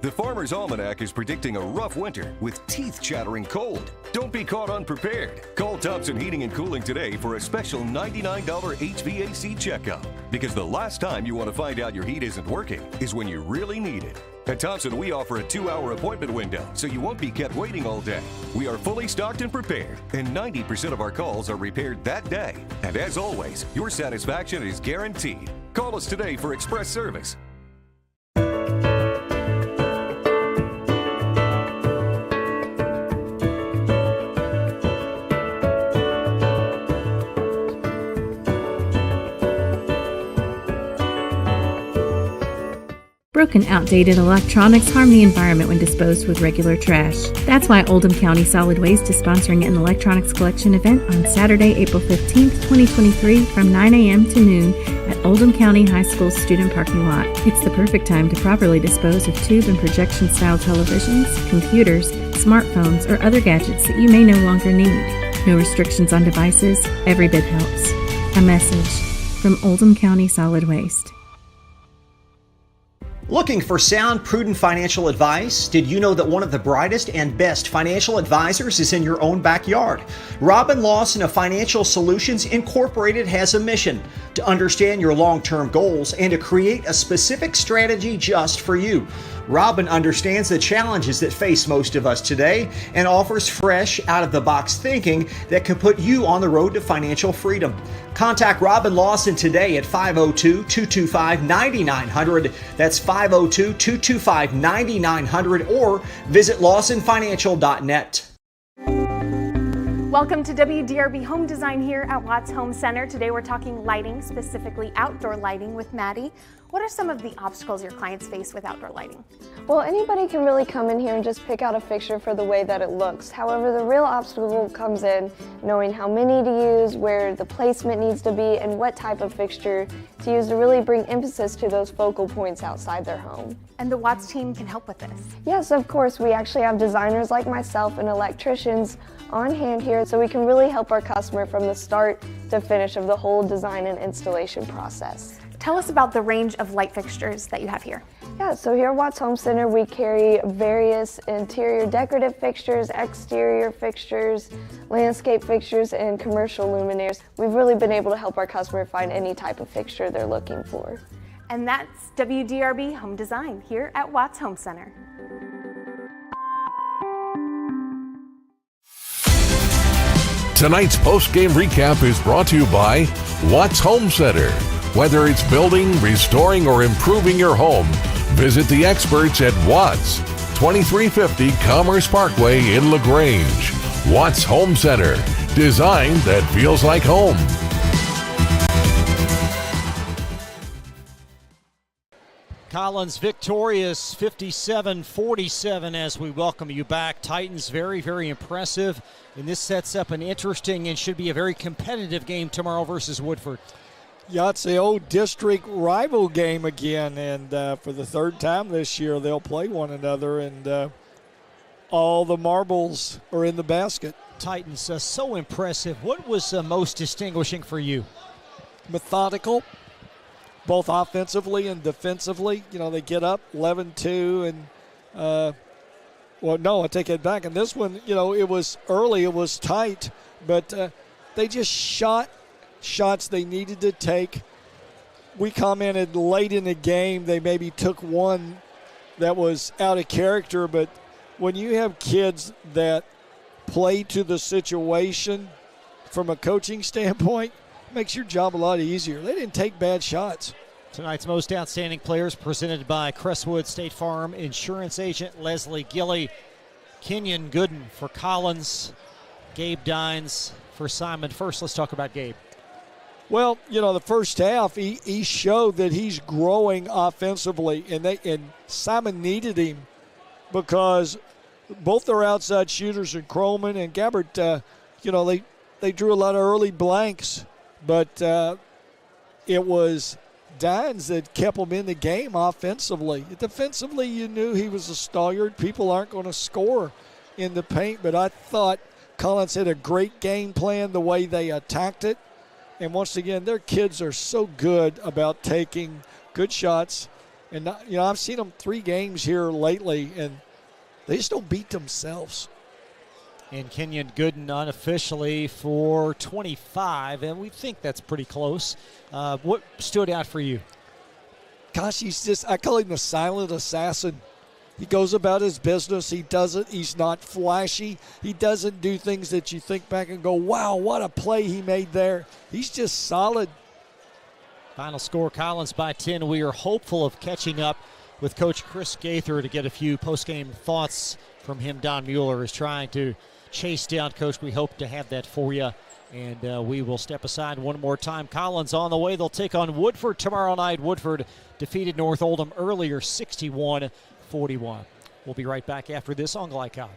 The Farmer's Almanac is predicting a rough winter with teeth-chattering cold. Don't be caught unprepared. Call Thompson Heating and Cooling today for a special $99 HVAC checkup. Because the last time you want to find out your heat isn't working is when you really need it. At Thompson, we offer a 2-hour appointment window, so you won't be kept waiting all day. We are fully stocked and prepared, and 90% of our calls are repaired that day. And as always, your satisfaction is guaranteed. Call us today for express service. Broken, outdated electronics harm the environment when disposed with regular trash. That's why Oldham County Solid Waste is sponsoring an electronics collection event on Saturday, April 15th, 2023 from 9 a.m. to noon at Oldham County High School student parking lot. It's the perfect time to properly dispose of tube and projection style televisions, computers, smartphones, or other gadgets that you may no longer need. No restrictions on devices, every bit helps. A message from Oldham County Solid Waste. Looking for sound, prudent financial advice? Did you know that one of the brightest and best financial advisors is in your own backyard? Robin Lawson of Financial Solutions Incorporated has a mission to understand your long-term goals and to create a specific strategy just for you. Robin understands the challenges that face most of us today and offers fresh, out-of-the-box thinking that can put you on the road to financial freedom. Contact Robin Lawson today at 502-225-9900. That's 502-225-9900 or visit lawsonfinancial.net. Welcome to WDRB Home Design here at Watts Home Center. Today we're talking lighting, specifically outdoor lighting with Maddie. What are some of the obstacles your clients face with outdoor lighting? Well, anybody can really come in here and just pick out a fixture for the way that it looks. However, the real obstacle comes in knowing how many to use, where the placement needs to be, and what type of fixture to use to really bring emphasis to those focal points outside their home. And the Watts team can help with this? Yes, of course. We actually have designers like myself and electricians on hand here, so we can really help our customer from the start to finish of the whole design and installation process. Tell us about the range of light fixtures that you have here. Yeah, so here at Watts Home Center we carry various interior decorative fixtures, exterior fixtures, landscape fixtures, and commercial luminaires. We've really been able to help our customer find any type of fixture they're looking for. And that's WDRB Home Design here at Watts Home Center. Tonight's post-game recap is brought to you by Watts Home Center. Whether it's building, restoring, or improving your home, visit the experts at Watts, 2350 Commerce Parkway in LaGrange. Watts Home Center, design that feels like home. Collins victorious 57-47 as we welcome you back. Titans very, very impressive. And this sets up an interesting and should be a very competitive game tomorrow versus Woodford. Yeah, it's the old district rival game again, and for the third time this year they'll play one another, and all the marbles are in the basket. Titans so impressive. What was most distinguishing for you? Methodical, both offensively and defensively. You know, they get up 11-2, and well, no, I take it back. And this one, you know, it was early, it was tight, but they just shot shots they needed to take. We commented late in the game they maybe took one that was out of character, but when you have kids that play to the situation from a coaching standpoint, it makes your job a lot easier. They didn't take bad shots. Tonight's most outstanding players presented by Crestwood State Farm insurance agent Leslie Gilley. Kenyon Gooden for Collins, Gabe Dines for Simon. First, let's talk about Gabe. Well, you know, the first half, he showed that he's growing offensively, and Simon needed him because both their outside shooters, and Crowman and Gabbert, you know, they drew a lot of early blanks, but it was Dines that kept him in the game offensively. Defensively, you knew he was a stalwart. People aren't going to score in the paint, but I thought Collins had a great game plan the way they attacked it. And once again, their kids are so good about taking good shots And, I've seen them 3 games here lately, and they just don't beat themselves. And Kenyon Gooden unofficially for 25, and we think that's pretty close. What stood out for you? Gosh, I call him the silent assassin. He goes about his business. He's not flashy. He doesn't do things that you think back and go, wow, what a play he made there. He's just solid. Final score, Collins by 10. We are hopeful of catching up with Coach Chris Gaither to get a few post-game thoughts from him. Don Mueller is trying to chase down Coach. We hope to have that for you. And we will step aside one more time. Collins on the way. They'll take on Woodford tomorrow night. Woodford defeated North Oldham earlier 61-41. We'll be right back after this on Glycod.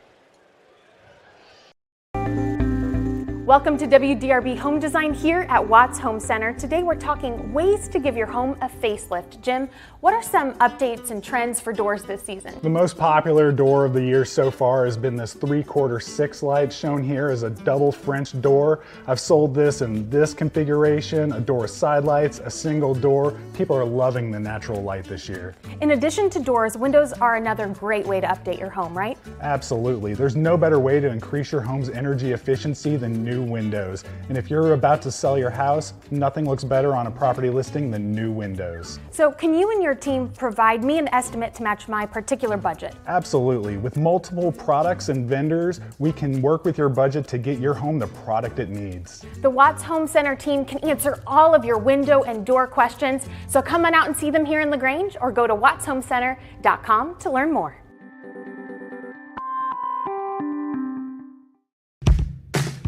Welcome to WDRB Home Design here at Watts Home Center. Today we're talking ways to give your home a facelift. Jim, what are some updates and trends for doors this season? The most popular door of the year so far has been this 3/4 6 light shown here as a double French door. I've sold this in this configuration, a door with side lights, a single door. People are loving the natural light this year. In addition to doors, windows are another great way to update your home, right? Absolutely. There's no better way to increase your home's energy efficiency than new windows. And if you're about to sell your house, nothing looks better on a property listing than new windows. So can you and your team provide me an estimate to match my particular budget? Absolutely. With multiple products and vendors, we can work with your budget to get your home the product it needs. The Watts Home Center team can answer all of your window and door questions. So come on out and see them here in LaGrange or go to wattshomecenter.com to learn more.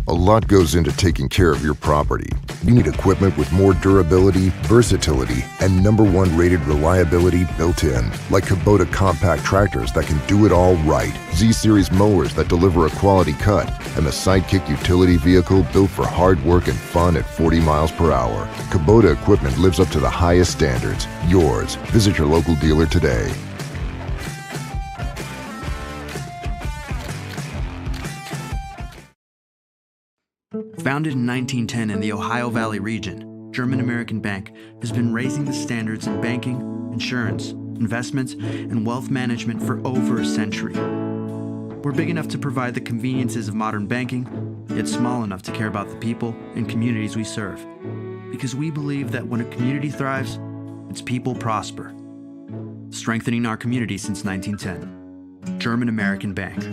A lot goes into taking care of your property. You need equipment with more durability, versatility, and #1 rated reliability built in. Like Kubota compact tractors that can do it all right, Z-Series mowers that deliver a quality cut, and the Sidekick utility vehicle built for hard work and fun at 40 miles per hour. Kubota equipment lives up to the highest standards. Yours. Visit your local dealer today. Founded in 1910 in the Ohio Valley region, German American Bank has been raising the standards in banking, insurance, investments, and wealth management for over a century. We're big enough to provide the conveniences of modern banking, yet small enough to care about the people and communities we serve. Because we believe that when a community thrives, its people prosper. Strengthening our community since 1910. German American Bank.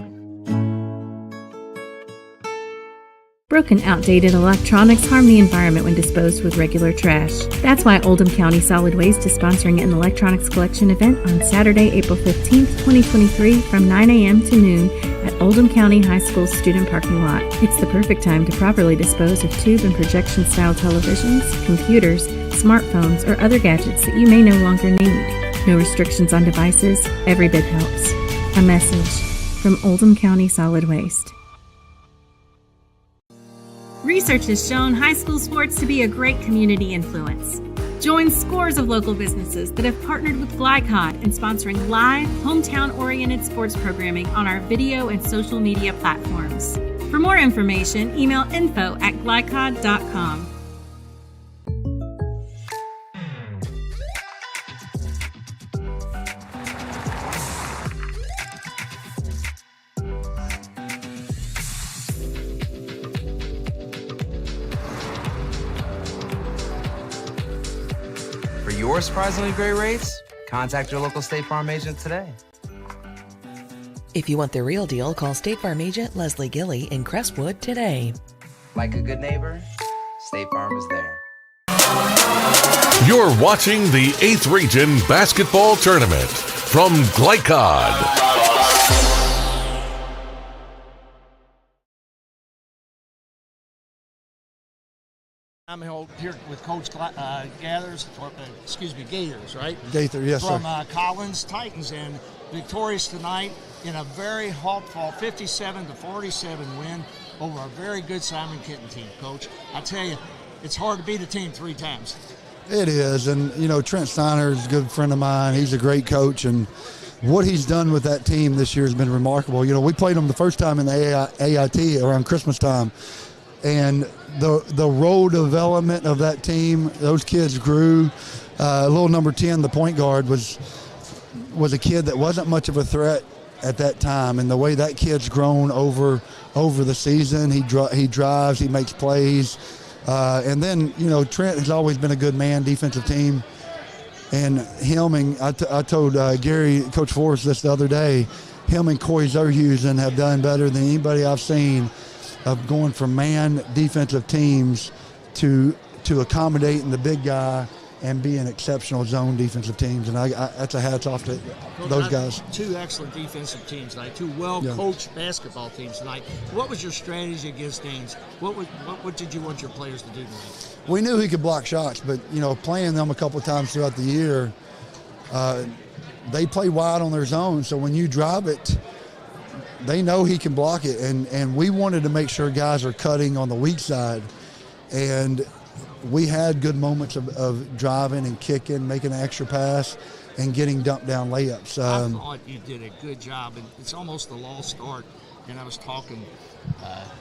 Broken, outdated electronics harm the environment when disposed with regular trash. That's why Oldham County Solid Waste is sponsoring an electronics collection event on Saturday, April 15th, 2023 from 9 a.m. to noon at Oldham County High School's student parking lot. It's the perfect time to properly dispose of tube and projection-style televisions, computers, smartphones, or other gadgets that you may no longer need. No restrictions on devices. Every bit helps. A message from Oldham County Solid Waste. Research has shown high school sports to be a great community influence. Join scores of local businesses that have partnered with Glycod in sponsoring live, hometown-oriented sports programming on our video and social media platforms. For more information, email info@glycod.com. For your surprisingly great rates, contact your local State Farm agent today. If you want the real deal, call State Farm agent Leslie Gilly in Crestwood today. Like a good neighbor, State Farm is there. You're watching the 8th Region Basketball Tournament from Glycod. I'm here with Coach Gathers, Gators, right? Gaither, yes, From sir. Collins Titans, and victorious tonight in a very hopeful 57-47 win over a very good Simon Kenton team, Coach. I tell you, it's hard to beat a team 3 times. It is, and Trent Steiner is a good friend of mine. He's a great coach, and what he's done with that team this year has been remarkable. We played them the first time in the AIT around Christmas time, and the role development of that team, those kids grew. Little number 10, the point guard, was was a kid that wasn't much of a threat at that time, and the way that kid's grown over the season, he drives, he makes plays, and then Trent has always been a good man defensive team, and him and I told Gary, Coach Forrest, this the other day, him and Corey Zerhusen have done better than anybody I've seen of going from man defensive teams to accommodating the big guy and being exceptional zone defensive teams, and that's a hats off to those guys. Two excellent defensive teams tonight, two well-coached basketball teams tonight. What was your strategy against Danes? What did you want your players to do tonight? We knew he could block shots, but playing them a couple of times throughout the year, they play wide on their zone, so when you drive it, they know he can block it, and we wanted to make sure guys are cutting on the weak side, and we had good moments of driving and kicking, making an extra pass, and getting dumped down layups. I thought you did a good job, and it's almost a lost art. And I was talking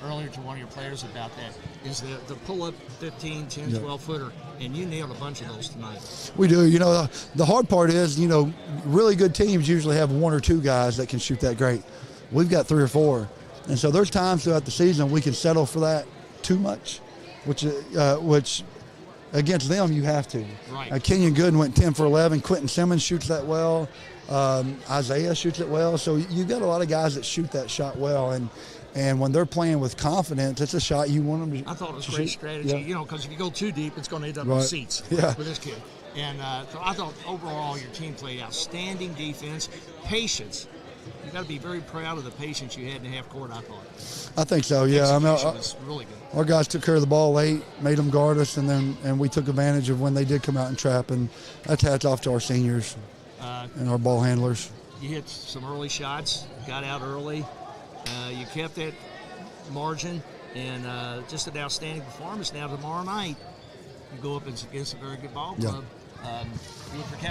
earlier to one of your players about that, is the pull-up 15, 10, 12-footer, and you nailed a bunch of those tonight. We do. The hard part is, really good teams usually have one or two guys that can shoot that great. We've got 3 or 4. And so there's times throughout the season we can settle for that too much, which against them you have to. Right. Kenyon Gooden went 10 for 11. Quentin Simmons shoots that well. Isaiah shoots it well. So you've got a lot of guys that shoot that shot well. And when they're playing with confidence, it's a shot you want them to. I thought it was a great strategy, because if you go too deep, it's going to end up in seats for this kid. And so I thought overall your team played outstanding defense, patience. You got to be very proud of the patience you had in the half court, I thought. I think so, yeah. Execution was really good. Our guys took care of the ball late, made them guard us, and we took advantage of when they did come out and trap. And that's hats off to our seniors and our ball handlers. You hit some early shots, got out early. You kept that margin, and just an outstanding performance. Now tomorrow night, you go up against a very good ball club.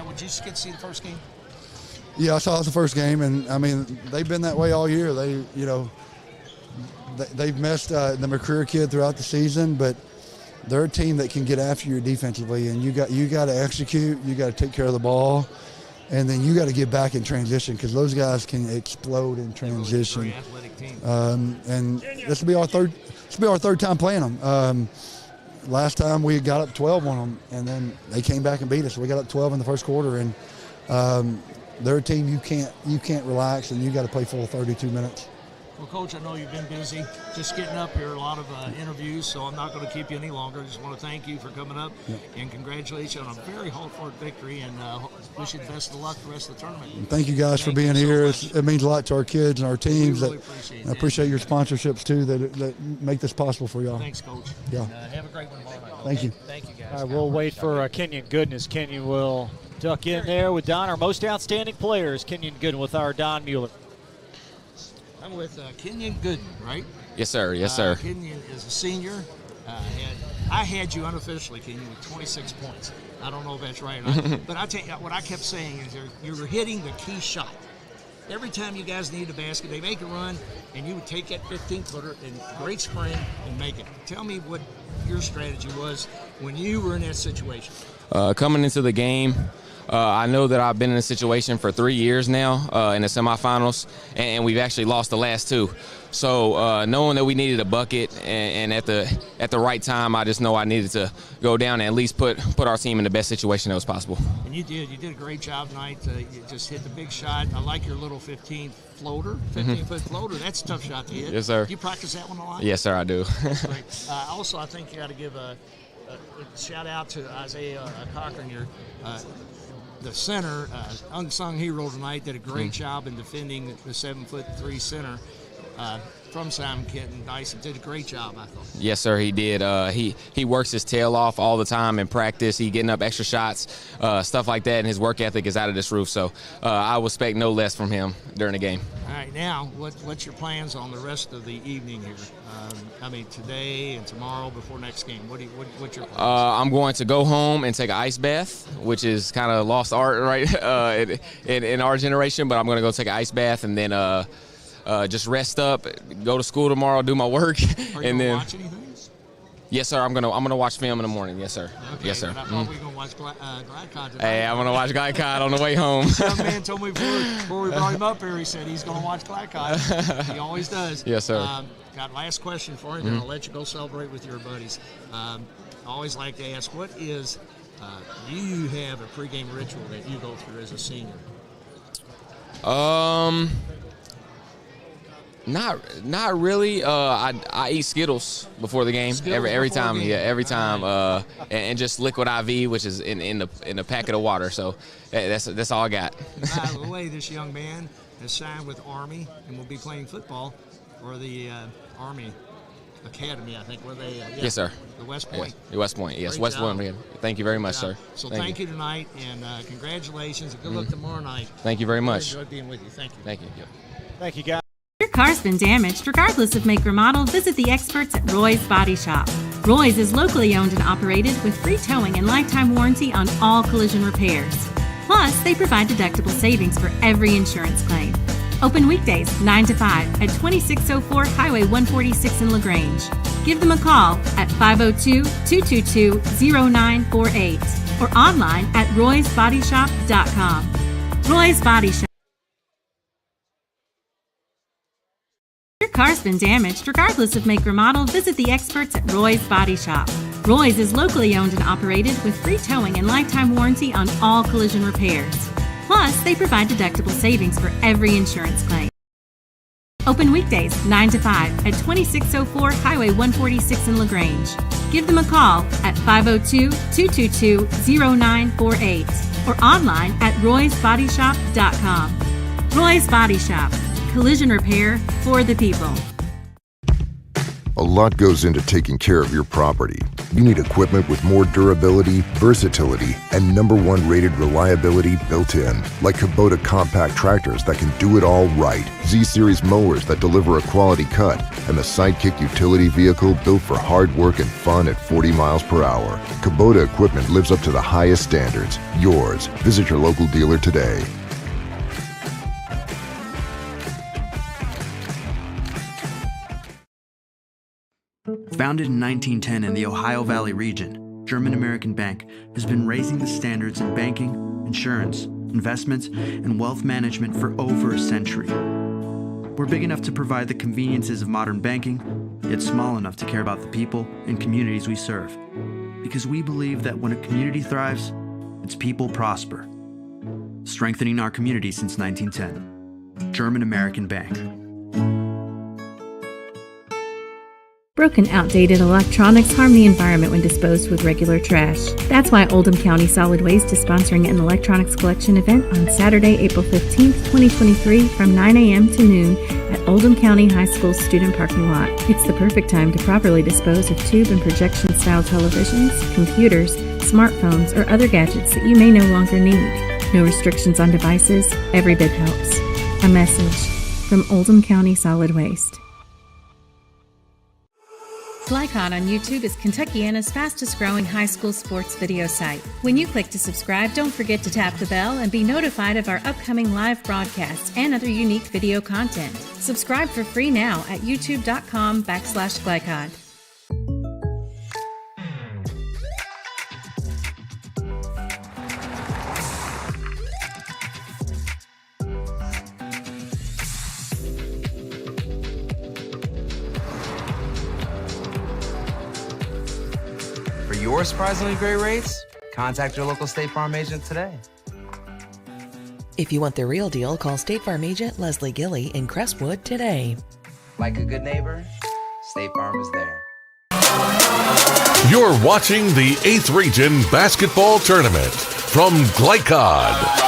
Would you get to see the first game? Yeah, I saw the first game, and they've been that way all year. They've missed the McCreer kid throughout the season, but they're a team that can get after you defensively, and you got to execute. You got to take care of the ball, and then you got to get back in transition because those guys can explode in transition. Very athletic team. And this will be our third. This will be our third time playing them. Last time we got up 12 on them, and then they came back and beat us. We got up 12 in the first quarter, and they're a team you can't relax, and you got to play full 32 minutes. Well, Coach, I know you've been busy just getting up here, a lot of interviews, so I'm not going to keep you any longer. I just want to thank you for coming up and congratulate you on a very hard-fought victory, and wish you the best of luck the rest of the tournament. And thank you guys for being here. It means a lot to our kids and our teams. We really appreciate it. I appreciate your sponsorships, too, that make this possible for y'all. Thanks, Coach. Yeah. And, have a great one tomorrow night. Thank you. Thank you, guys. All right, we'll wait for Kenyon Gooden as Kenyon will duck in there with Don. Our most outstanding players, Kenyon Gooden with our Don Mueller. I'm with Kenyon Gooden, right? Yes, sir. Yes, sir. Kenyon is a senior. I had you unofficially, Kenyon, with 26 points. I don't know if that's right or not. But I tell you what I kept saying is you were hitting the key shot. Every time you guys needed a basket, they make a run, and you would take that 15-footer and great spring and make it. Tell me what your strategy was when you were in that situation. Coming into the game, I know that I've been in a situation for 3 years now in the semifinals, and we've actually lost the last 2. So knowing that we needed a bucket and at the right time, I just know I needed to go down and at least put our team in the best situation that was possible. And you did. You did a great job tonight. You just hit the big shot. I like your little 15-foot floater. That's a tough shot to hit. Yes, sir. Do you practice that one a lot? Yes, sir, I do. That's great. Also, I think you got to give a shout out to Isaiah Cochran, the center, unsung hero tonight. Did a great job in defending the 7'3" center from Simon Kenton. Dyson did a great job, I thought. Yes, sir, he did. He works his tail off all the time in practice. He getting up extra shots, stuff like that, and his work ethic is out of this roof. So I would expect no less from him during the game. All right, now what's your plans on the rest of the evening here? Today and tomorrow before next game. What's your plans? I'm going to go home and take an ice bath, which is kind of lost art right in our generation. But I'm going to go take an ice bath and then just rest up, go to school tomorrow, do my work, Are you and then watch anything? Yes, sir. I'm gonna watch film in the morning. Yes, sir. Okay, yes, sir. I thought we were going to to watch Glycod tonight. Hey, I'm going to watch Glycod on the way home. This young man told me before we brought him up here, he said he's going to watch Glycod. He always does. Yes, sir. Got last question for you, then I'll let you go celebrate with your buddies. I always like to ask, what is, do you have a pregame ritual that you go through as a senior? Not really. I eat Skittles before the game. Every time. Yeah, every time. And just liquid IV, which is in the packet of water. So that's all I got. By the way, this young man has signed with Army and will be playing football for the Army Academy, I think. Where they? Yes, sir. The West Point. Yes, West Point. Yes, West Point. Thank you very much, sir. So thank you tonight, and congratulations, and good luck tomorrow night. Thank you very much. I enjoyed being with you. Thank you. Thank you. Yep. Thank you, guys. If your car's been damaged, regardless of make or model, visit the experts at Roy's Body Shop. Roy's is locally owned and operated with free towing and lifetime warranty on all collision repairs. Plus, they provide deductible savings for every insurance claim. Open weekdays 9 to 5 at 2604 Highway 146 in LaGrange. Give them a call at 502-222-0948 or online at roysbodyshop.com. Roy's Body Shop. If your car's been damaged, regardless of make or model, visit the experts at Roy's Body Shop. Roy's is locally owned and operated with free towing and lifetime warranty on all collision repairs. Plus, they provide deductible savings for every insurance claim. Open weekdays 9 to 5 at 2604 Highway 146 in LaGrange. Give them a call at 502-222-0948 or online at roysbodyshop.com. Roy's Body Shop. Collision repair for the people. A lot goes into taking care of your property. You need equipment with more durability, versatility, and #1 rated reliability built in, like Kubota compact tractors that can do it all right, Z-Series mowers that deliver a quality cut, and the Sidekick utility vehicle built for hard work and fun at 40 miles per hour. Kubota equipment lives up to the highest standards. Yours. Visit your local dealer today. Founded in 1910 in the Ohio Valley region, German American Bank has been raising the standards in banking, insurance, investments, and wealth management for over a century. We're big enough to provide the conveniences of modern banking, yet small enough to care about the people and communities we serve. Because we believe that when a community thrives, its people prosper. Strengthening our community since 1910. German American Bank. Broken, outdated electronics harm the environment when disposed with regular trash. That's why Oldham County Solid Waste is sponsoring an electronics collection event on Saturday, April 15th, 2023 from 9 a.m. to noon at Oldham County High School student parking lot. It's the perfect time to properly dispose of tube and projection-style televisions, computers, smartphones, or other gadgets that you may no longer need. No restrictions on devices. Every bit helps. A message from Oldham County Solid Waste. Glycod on YouTube is Kentuckiana's fastest growing high school sports video site. When you click to subscribe, don't forget to tap the bell and be notified of our upcoming live broadcasts and other unique video content. Subscribe for free now at youtube.com/Glycod. For your surprisingly great rates, contact your local State Farm agent today. If you want the real deal, call State Farm agent Leslie Gilly in Crestwood today. Like a good neighbor, State Farm is there. You're watching the 8th Region Basketball Tournament from Glycod.